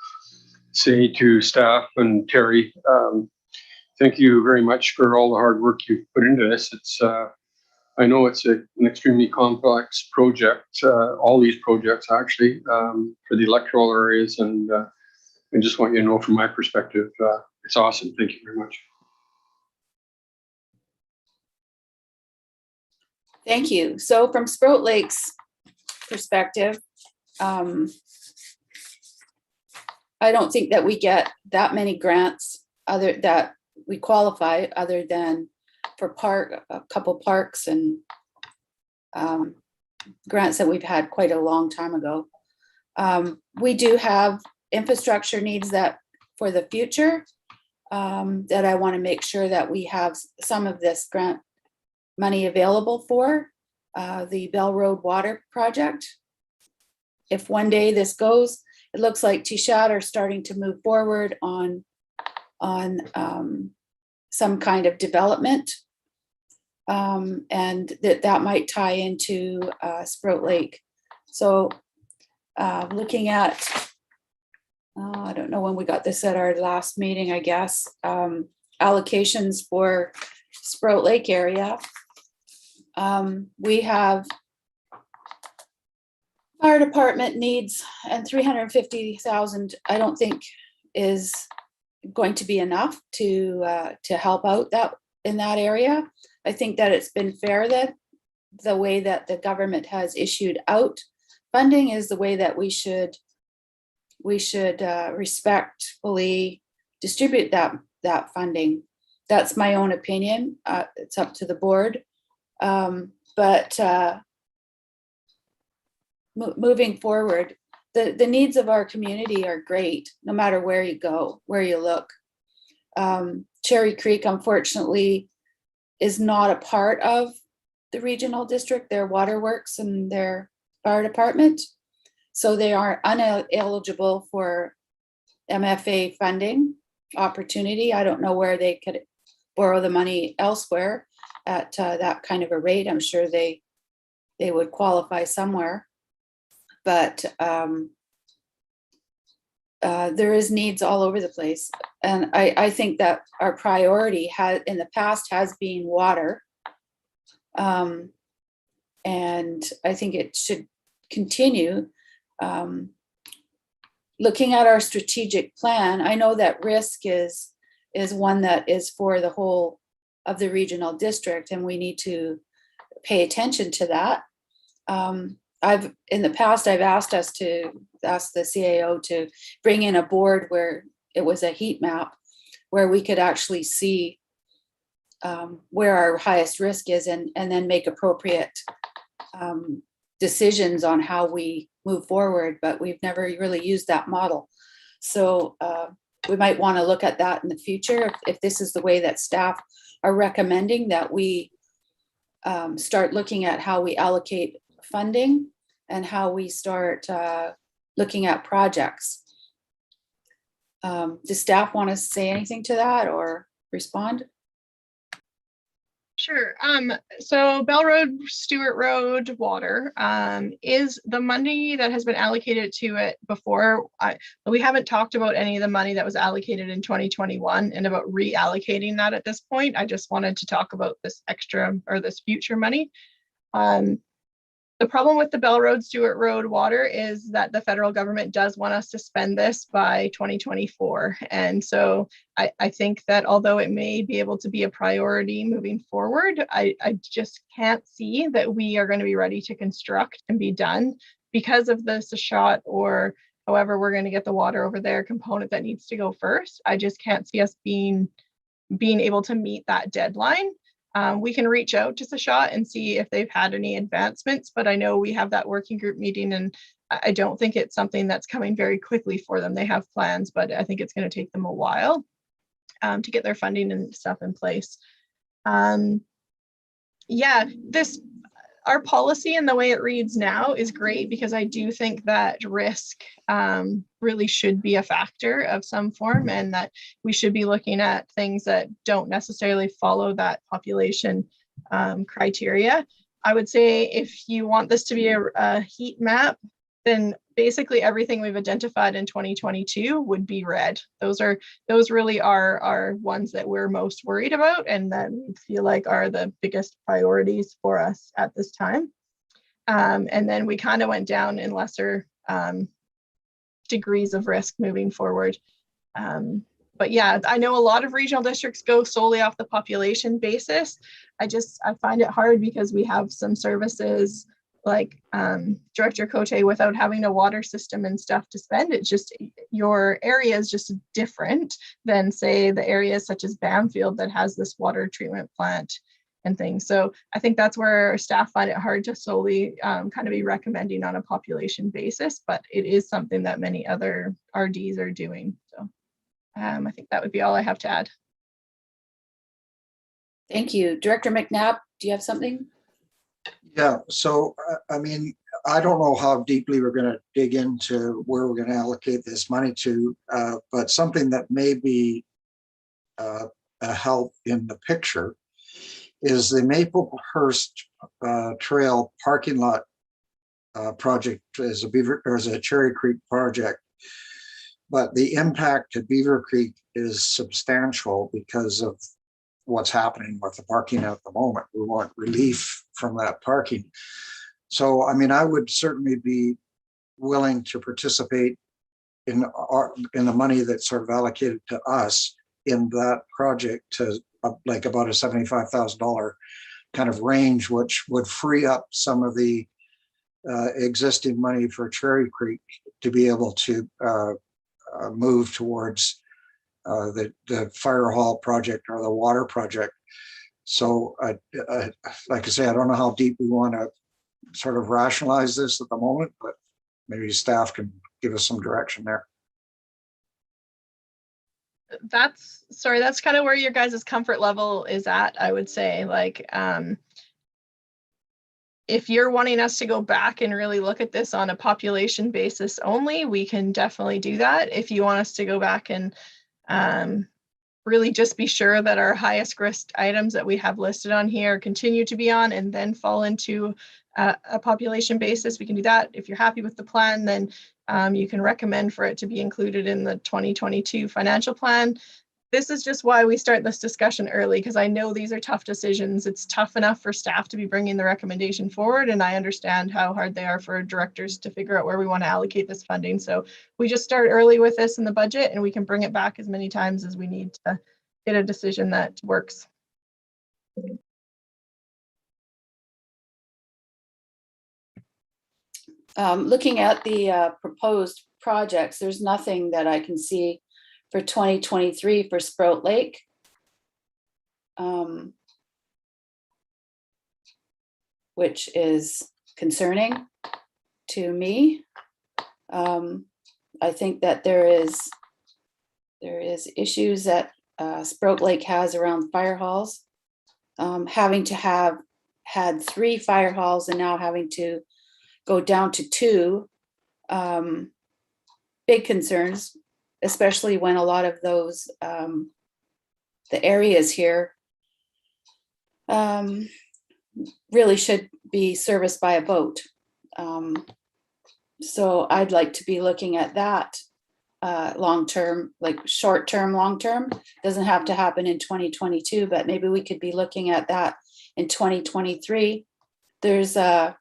say to staff and Terry, thank you very much for all the hard work you've put into this. It's I know it's an extremely complex project, all these projects actually, for the electoral areas, and I just want you to know from my perspective, it's awesome. Thank you very much. Thank you. So from Sprout Lake's perspective, I don't think that we get that many grants that we qualify other than for a couple parks and grants that we've had quite a long time ago. We do have infrastructure needs that for the future that I want to make sure that we have some of this grant money available for. The Bell Road Water Project. If one day this goes, it looks like Tishat are starting to move forward on some kind of development, and that might tie into Sprout Lake. So looking at, I don't know when we got this at our last meeting, I guess, allocations for Sprout Lake area. We have fire department needs, and 350,000 I don't think is going to be enough to help out in that area. I think that it's been fair that the way that the government has issued out funding is the way that we should respectfully distribute that funding. That's my own opinion. It's up to the board. But moving forward, the needs of our community are great, no matter where you go, where you look. Cherry Creek, unfortunately, is not a part of the regional district, their waterworks and their fire department. So they are ineligible for MFA funding opportunity. I don't know where they could borrow the money elsewhere at that kind of a rate. I'm sure they would qualify somewhere, but there is needs all over the place. And I think that our priority in the past has been water. And I think it should continue. Looking at our strategic plan, I know that risk is one that is for the whole of the regional district, and we need to pay attention to that. In the past, I've asked the CAO to bring in a board where it was a heat map, where we could actually see where our highest risk is, and then make appropriate decisions on how we move forward, but we've never really used that model. So we might want to look at that in the future if this is the way that staff are recommending, that we start looking at how we allocate funding and how we start looking at projects. Does staff want to say anything to that or respond? Sure. So Bell Road, Stewart Road, water is the money that has been allocated to it before. We haven't talked about any of the money that was allocated in 2021 and about reallocating that at this point. I just wanted to talk about this extra or this future money. The problem with the Bell Road, Stewart Road water is that the federal government does want us to spend this by 2024. And so I think that although it may be able to be a priority moving forward, I just can't see that we are going to be ready to construct and be done because of the shot or however we're going to get the water over there component that needs to go first. I just can't see us being able to meet that deadline. We can reach out to Sashot and see if they've had any advancements, but I know we have that working group meeting and I don't think it's something that's coming very quickly for them. They have plans, but I think it's going to take them a while to get their funding and stuff in place. Yeah, our policy and the way it reads now is great because I do think that risk really should be a factor of some form and that we should be looking at things that don't necessarily follow that population criteria. I would say if you want this to be a heat map, then basically everything we've identified in 2022 would be red. Those really are ones that we're most worried about and that we feel like are the biggest priorities for us at this time. And then we kind of went down in lesser degrees of risk moving forward. But yeah, I know a lot of regional districts go solely off the population basis. I find it hard because we have some services like Director Cote, without having a water system and stuff to spend, it's just your area is just different than say the areas such as Bamfield that has this water treatment plant and things. So I think that's where staff find it hard to solely kind of be recommending on a population basis, but it is something that many other RDs are doing. So I think that would be all I have to add. Thank you. Director McNabb, do you have something? Yeah, so I mean, I don't know how deeply we're going to dig into where we're going to allocate this money to, but something that may be a help in the picture is the Maplehurst Trail parking lot project as a Cherry Creek project. But the impact to Beaver Creek is substantial because of what's happening with the parking at the moment. We want relief from that parking. So, I mean, I would certainly be willing to participate in the money that's sort of allocated to us in that project to like about a $75,000 kind of range, which would free up some of the existing money for Cherry Creek to be able to move towards the fire hall project or the water project. So like I say, I don't know how deep we want to sort of rationalize this at the moment, but maybe staff can give us some direction there. That's kind of where your guys' comfort level is at, I would say. Like, if you're wanting us to go back and really look at this on a population basis only, we can definitely do that. If you want us to go back and really just be sure that our highest risk items that we have listed on here continue to be on and then fall into a population basis, we can do that. If you're happy with the plan, then you can recommend for it to be included in the 2022 financial plan. This is just why we start this discussion early, because I know these are tough decisions. It's tough enough for staff to be bringing the recommendation forward, and I understand how hard they are for directors to figure out where we want to allocate this funding. So we just start early with this in the budget, and we can bring it back as many times as we need to get a decision that works. Looking at the proposed projects, there's nothing that I can see for 2023 for Sprout Lake. Which is concerning. to me. I think that there is issues that Sprout Lake has around fire halls. Having to have had 3 fire halls and now having to go down to 2, big concerns, especially when a lot of those, the areas here really should be serviced by a boat. So I'd like to be looking at that long-term, like short-term, long-term. Doesn't have to happen in 2022, but maybe we could be looking at that in 2023. There is a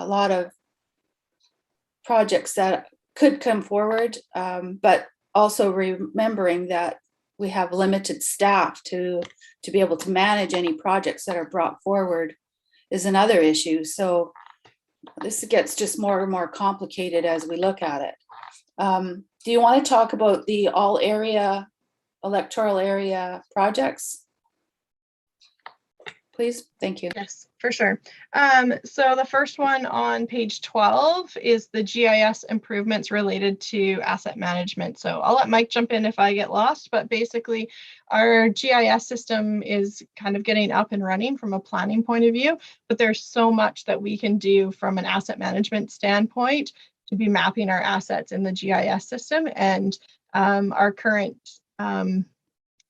lot of projects that could come forward, but also remembering that we have limited staff to be able to manage any projects that are brought forward is another issue. So this gets just more and more complicated as we look at it. Do you want to talk about the all area, electoral area projects? Please, thank you. Yes, for sure. So the first one on page 12 is the GIS improvements related to asset management. So I'll let Mike jump in if I get lost, but basically our GIS system is kind of getting up and running from a planning point of view, but there's so much that we can do from an asset management standpoint to be mapping our assets in the GIS system. And our current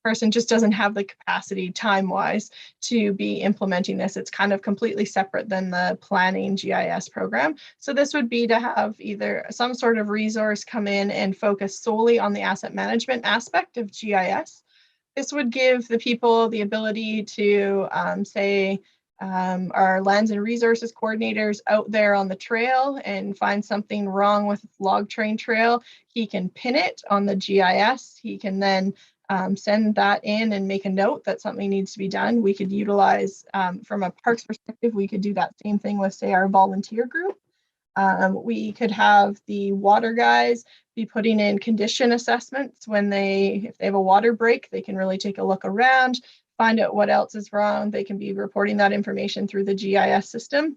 person just doesn't have the capacity time-wise to be implementing this. It's kind of completely separate than the planning GIS program. So this would be to have either some sort of resource come in and focus solely on the asset management aspect of GIS. This would give the people the ability to say, our lands and resources coordinators out there on the trail and find something wrong with log train trail. He can pin it on the GIS. He can then send that in and make a note that something needs to be done. We could utilize, from a parks perspective, we could do that same thing with, say, our volunteer group. We could have the water guys be putting in condition assessments when if they have a water break, they can really take a look around, find out what else is wrong. They can be reporting that information through the GIS system.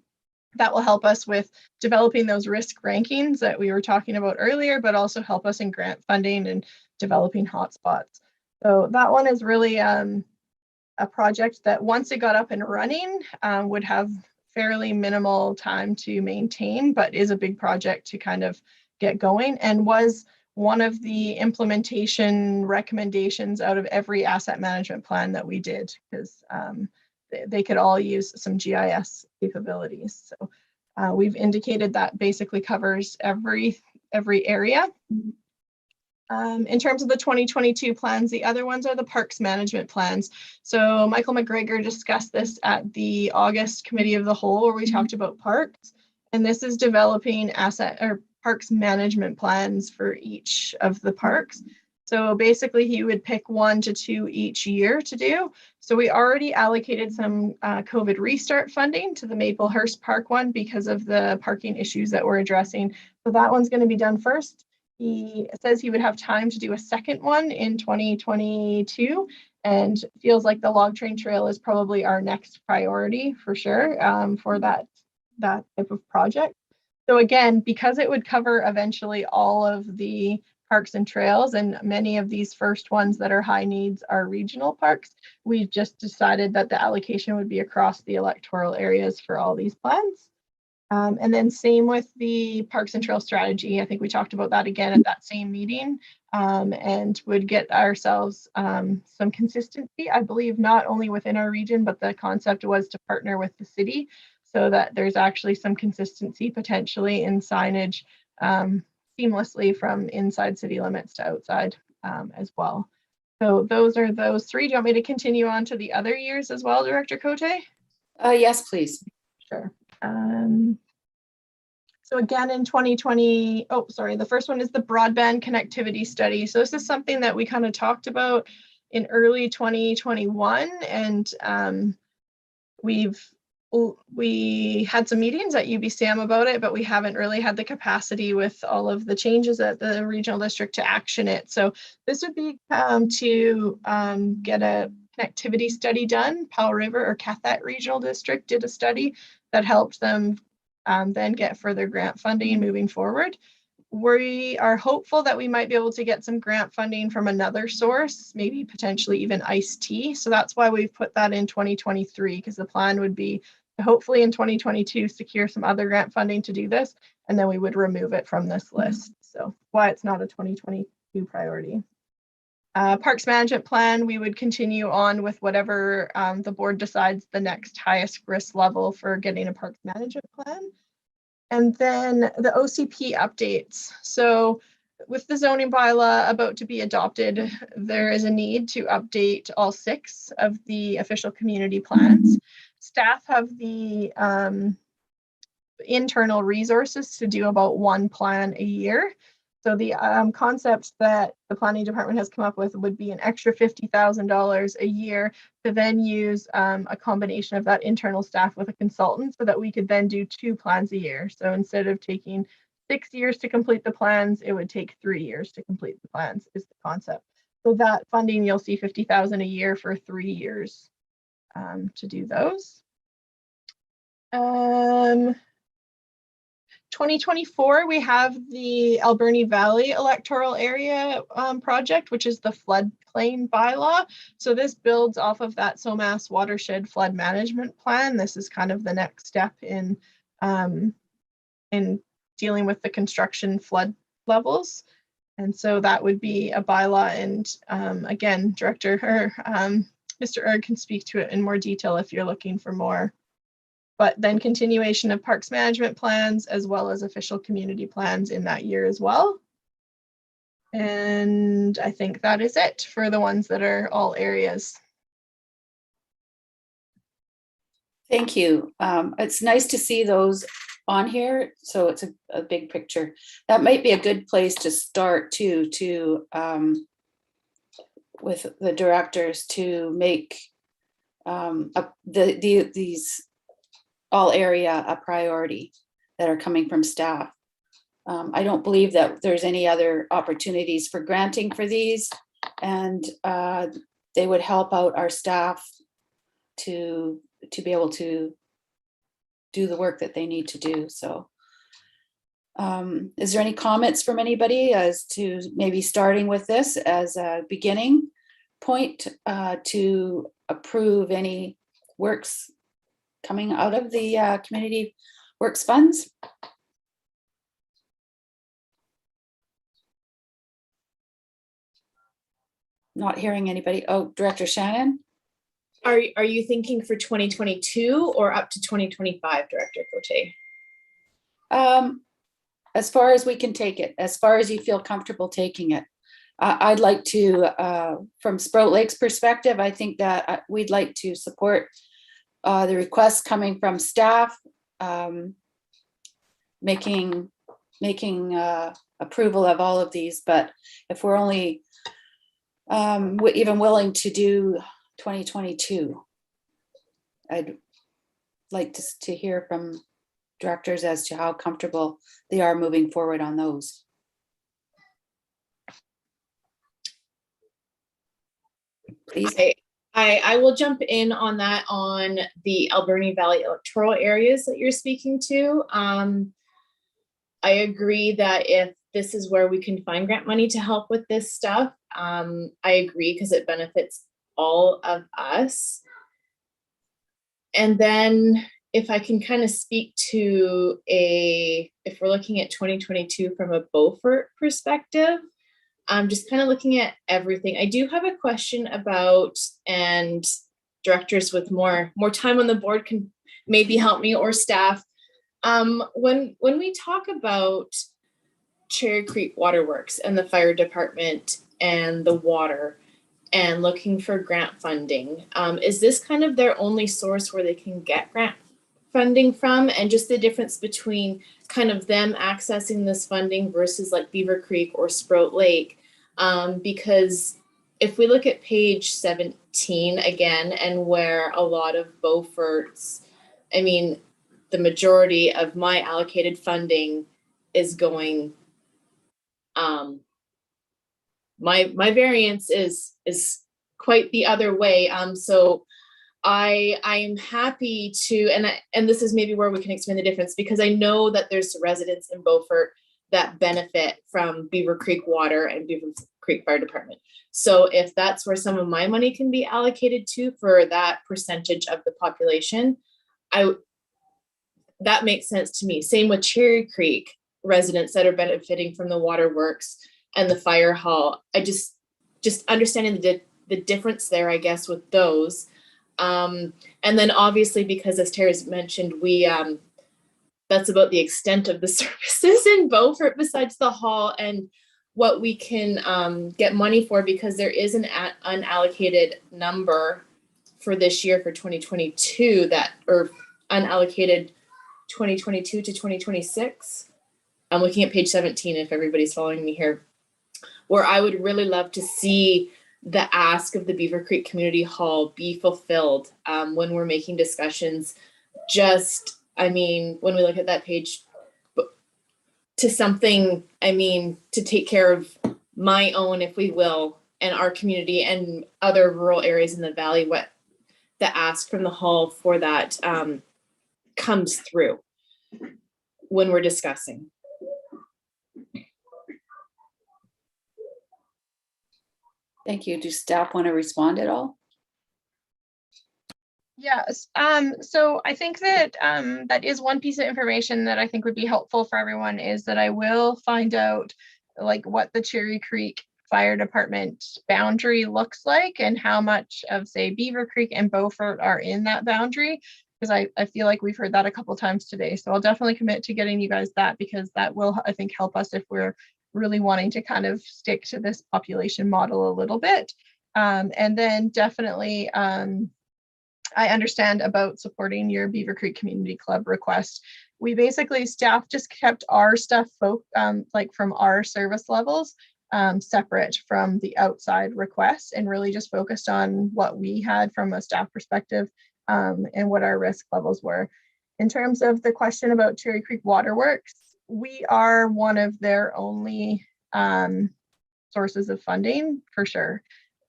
That will help us with developing those risk rankings that we were talking about earlier, but also help us in grant funding and developing hotspots. So that one is really a project that once it got up and running would have fairly minimal time to maintain, but is a big project to kind of get going and was one of the implementation recommendations out of every asset management plan that we did, because they could all use some GIS capabilities. So we've indicated that basically covers every area. In terms of the 2022 plans, the other ones are the parks management plans. So Michael McGregor discussed this at the August Committee of the Whole, where we talked about parks. And this is developing asset or parks management plans for each of the parks. So basically he would pick 1 to 2 each year to do. So we already allocated some COVID restart funding to the Maplehurst Park one because of the parking issues that we're addressing. So that one's going to be done first. He says he would have time to do a second one in 2022 and feels like the log train trail is probably our next priority for sure for that type of project. So again, because it would cover eventually all of the parks and trails, and many of these first ones that are high needs are regional parks, we've just decided that the allocation would be across the electoral areas for all these plans. And then same with the Parks and Trail strategy. I think we talked about that again at that same meeting and would get ourselves some consistency, I believe, not only within our region, but the concept was to partner with the city so that there's actually some consistency potentially in signage seamlessly from inside city limits to outside as well. So those are those 3. Do you want me to continue on to the other years as well, Director Cote? Yes, please. Sure. So again, in 2020, the first one is the broadband connectivity study. So this is something that we kind of talked about in early 2021, and we had some meetings at UBCM about it, but we haven't really had the capacity with all of the changes at the regional district to action it. So this would be to get a connectivity study done. Powell River or Cathet Regional District did a study that helped them then get further grant funding moving forward. We are hopeful that we might be able to get some grant funding from another source, maybe potentially even ICE-T. So that's why we've put that in 2023, because the plan would be to hopefully in 2022 secure some other grant funding to do this, and then we would remove it from this list. So why it's not a 2022 priority. Parks Management Plan, we would continue on with whatever the board decides the next highest risk level for getting a Parks Management Plan. And then the OCP updates. So with the zoning bylaw about to be adopted, there is a need to update all 6 of the official community plans. Staff have the internal resources to do about 1 plan a year. So the concept that the planning department has come up with would be an extra $50,000 a year to then use a combination of that internal staff with a consultant so that we could then do 2 plans a year. So instead of taking 6 years to complete the plans, it would take 3 years to complete the plans is the concept. So that funding, you'll see $50,000 a year for 3 years to do those. 2024, we have the Alberni Valley Electoral Area project, which is the floodplain bylaw. So this builds off of that SOMAS watershed flood management plan. This is kind of the next step in dealing with the construction flood levels. And so that would be a bylaw. And again, Director or Mr. Erg can speak to it in more detail if you're looking for more. But then continuation of parks management plans as well as official community plans in that year as well. And I think that is it for the ones that are all areas. Thank you. It's nice to see those on here. So it's a big picture. That might be a good place to start too, with the directors to make these all area a priority that are coming from staff. I don't believe that there's any other opportunities for granting for these, and they would help out our staff to be able to do the work that they need to do. So is there any comments from anybody as to maybe starting with this as a beginning point to approve any works coming out of the community works funds? Not hearing anybody. Oh, Director Shannon. Are you thinking for 2022 or up to 2025, Director Cote? As far as we can take it, as far as you feel comfortable taking it. I'd like to, from Sprout Lake's perspective, I think that we'd like to support the requests coming from staff, making approval of all of these. But if we're only even willing to do 2022, I'd like to hear from directors as to how comfortable they are moving forward on those. Please. I will jump in on that on the Alberni Valley electoral areas that you're speaking to. I agree that if this is where we can find grant money to help with this stuff, I agree because it benefits all of us. And then if I can kind of speak to if we're looking at 2022 from a Beaufort perspective, I'm just kind of looking at everything. I do have a question about, and directors with more time on the board can maybe help me, or staff. When we talk about Cherry Creek Waterworks and the fire department and the water and looking for grant funding, is this kind of their only source where they can get grant funding from? And just the difference between kind of them accessing this funding versus like Beaver Creek or Sprout Lake, because if we look at page 17 again, and where a lot of Beaufort's, I mean, the majority of my allocated funding is going, my variance is quite the other way. So I'm happy to, and this is maybe where we can explain the difference, because I know that there's residents in Beaufort that benefit from Beaver Creek Water and Beaver Creek Fire Department. So if that's where some of my money can be allocated to for that percentage of the population, that makes sense to me. Same with Cherry Creek residents that are benefiting from the waterworks and the fire hall. I just understanding the difference there, I guess, with those. And then obviously, because as Terry's mentioned, we that's about the extent of the services in Beaufort besides the hall and what we can get money for, because there is an unallocated number for this year for 2022 that, or unallocated 2022 to 2026. I'm looking at page 17 if everybody's following me here, where I would really love to see the ask of the Beaver Creek Community Hall be fulfilled when we're making discussions. Just, I mean, when we look at that page, to something, I mean, to take care of my own, if we will, and our community and other rural areas in the valley, what the ask from the hall for that comes through when we're discussing. Thank you. Do staff want to respond at all? Yes. So I think that that is one piece of information that I think would be helpful for everyone, is that I will find out like what the Cherry Creek Fire Department boundary looks like and how much of, say, Beaver Creek and Beaufort are in that boundary, because I feel like we've heard that a couple times today. So I'll definitely commit to getting you guys that, because that will, I think, help us if we're really wanting to kind of stick to this population model a little bit. And then definitely, I understand about supporting your Beaver Creek Community Club request. We basically, staff just kept our stuff like from our service levels separate from the outside requests, and really just focused on what we had from a staff perspective and what our risk levels were. In terms of the question about Cherry Creek Waterworks, we are one of their only sources of funding, for sure.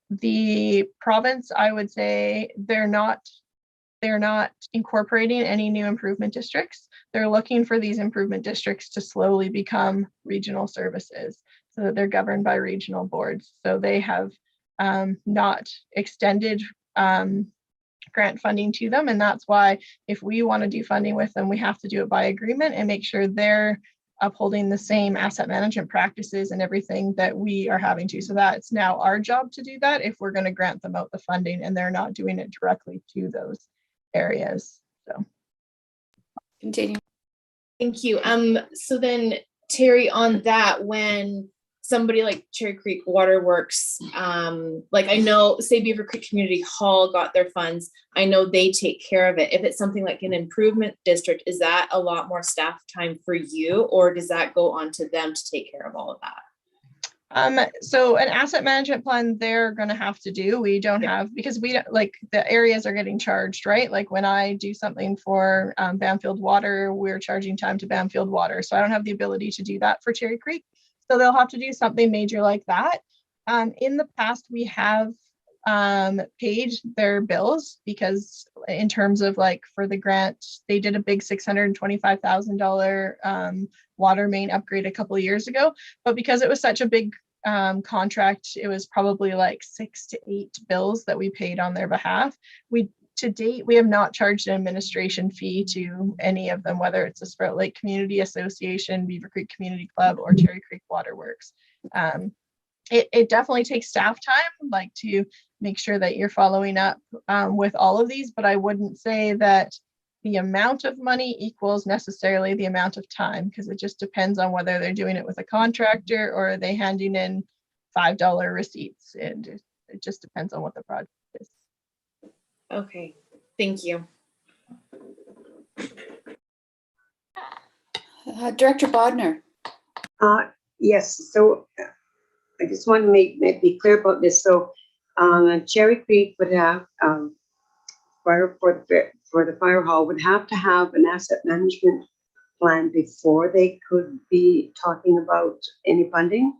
The province, I would say, they're not incorporating any new improvement districts. They're looking for these improvement districts to slowly become regional services so that they're governed by regional boards. So they have not extended grant funding to them. And that's why if we want to do funding with them, we have to do it by agreement and make sure they're upholding the same asset management practices and everything that we are having to. So that's now our job to do that if we're going to grant them out the funding and they're not doing it directly to those areas. So continue. Thank you. So then Terry, on that, when somebody like Cherry Creek Waterworks, like I know, say Beaver Creek Community Hall got their funds, I know they take care of it. If it's something like an improvement district, is that a lot more staff time for you, or does that go on to them to take care of all of that? So an asset management plan they're going to have to do. We don't have, because we don't, like, the areas are getting charged, right? Like when I do something for Bamfield Water, we're charging time to Bamfield Water. So I don't have the ability to do that for Cherry Creek. So they'll have to do something major like that. In the past, we have paid their bills, because in terms of like for the grant, they did a big $625,000 water main upgrade a couple of years ago. But because it was such a big contract, it was probably like 6 to 8 bills that we paid on their behalf. To date, we have not charged an administration fee to any of them, whether it's the Sprout Lake Community Association, Beaver Creek Community Club, or Cherry Creek Waterworks. It definitely takes staff time, like to make sure that you're following up with all of these, but I wouldn't say that the amount of money equals necessarily the amount of time, because it just depends on whether they're doing it with a contractor or are they handing in $5 receipts. And it just depends on what the project is. Okay, thank you. Director Bodner. Yes, so I just want to be clear about this. So Cherry Creek would have for the fire hall would have to have an asset management plan before they could be talking about any funding.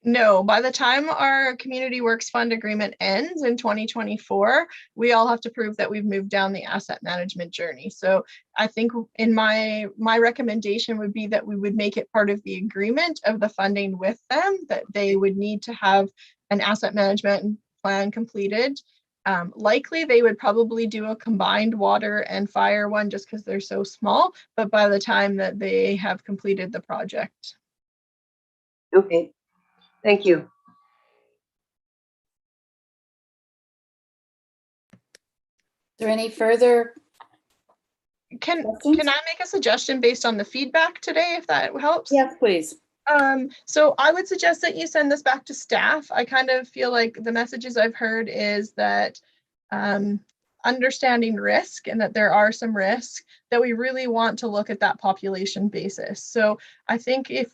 No, by the time our Community Works Fund agreement ends in 2024, we all have to prove that we've moved down the asset management journey. So I think in my recommendation would be that we would make it part of the agreement of the funding with them, that they would need to have an asset management plan completed. Likely they would probably do a combined water and fire one just because they're so small, but by the time that they have completed the project. Okay, thank you. Is there any further Can questions? I make a suggestion based on the feedback today, if that helps? Yes, please. So I would suggest that you send this back to staff. I kind of feel like the messages I've heard is that understanding risk and that there are some risks, that we really want to look at that population basis. So I think if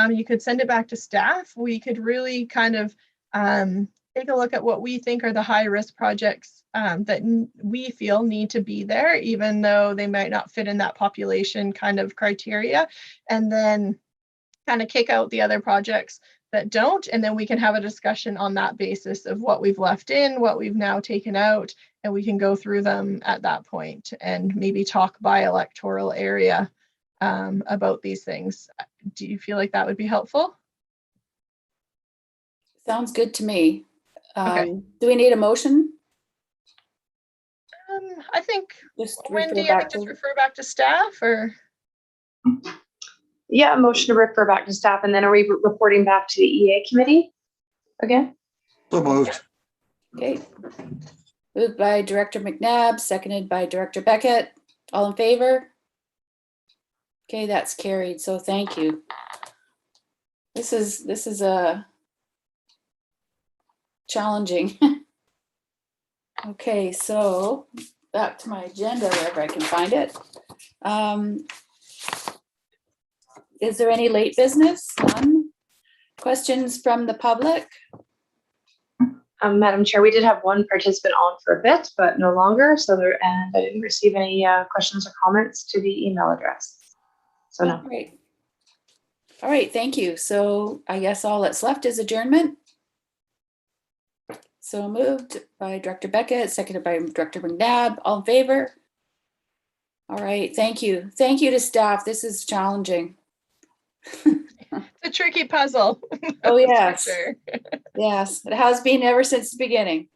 you could send it back to staff, we could really kind of take a look at what we think are the high risk projects that we feel need to be there, even though they might not fit in that population kind of criteria, and then kind of kick out the other projects that don't, and then we can have a discussion on that basis of what we've left in, what we've now taken out, and we can go through them at that point and maybe talk by electoral area about these things. Do you feel like that would be helpful? Sounds good to me. Okay. Do we need a motion? I think, Just Wendy, refer I back think just to, refer back to staff, or? Yeah, a motion to refer back to staff, and then are we reporting back to the EA committee again? So moved. okay. Moved by Director McNabb, seconded by Director Beckett. All in favor? Okay, that's carried. So thank you. This is a challenging. Okay, so back to my agenda wherever I can find it. Is there any late business? None. Questions from the public? Madam Chair, we did have one participant on for a bit, but no longer. And I didn't receive any questions or comments to the email address. So no. Great. All right, thank you. So I guess all that's left is adjournment. So moved by Director Beckett, seconded by Director McNabb. All in favor? All right, thank you. Thank you to staff. This is challenging. It's a tricky puzzle. Oh, That's yes. for sure. Yes, it has been ever since the beginning.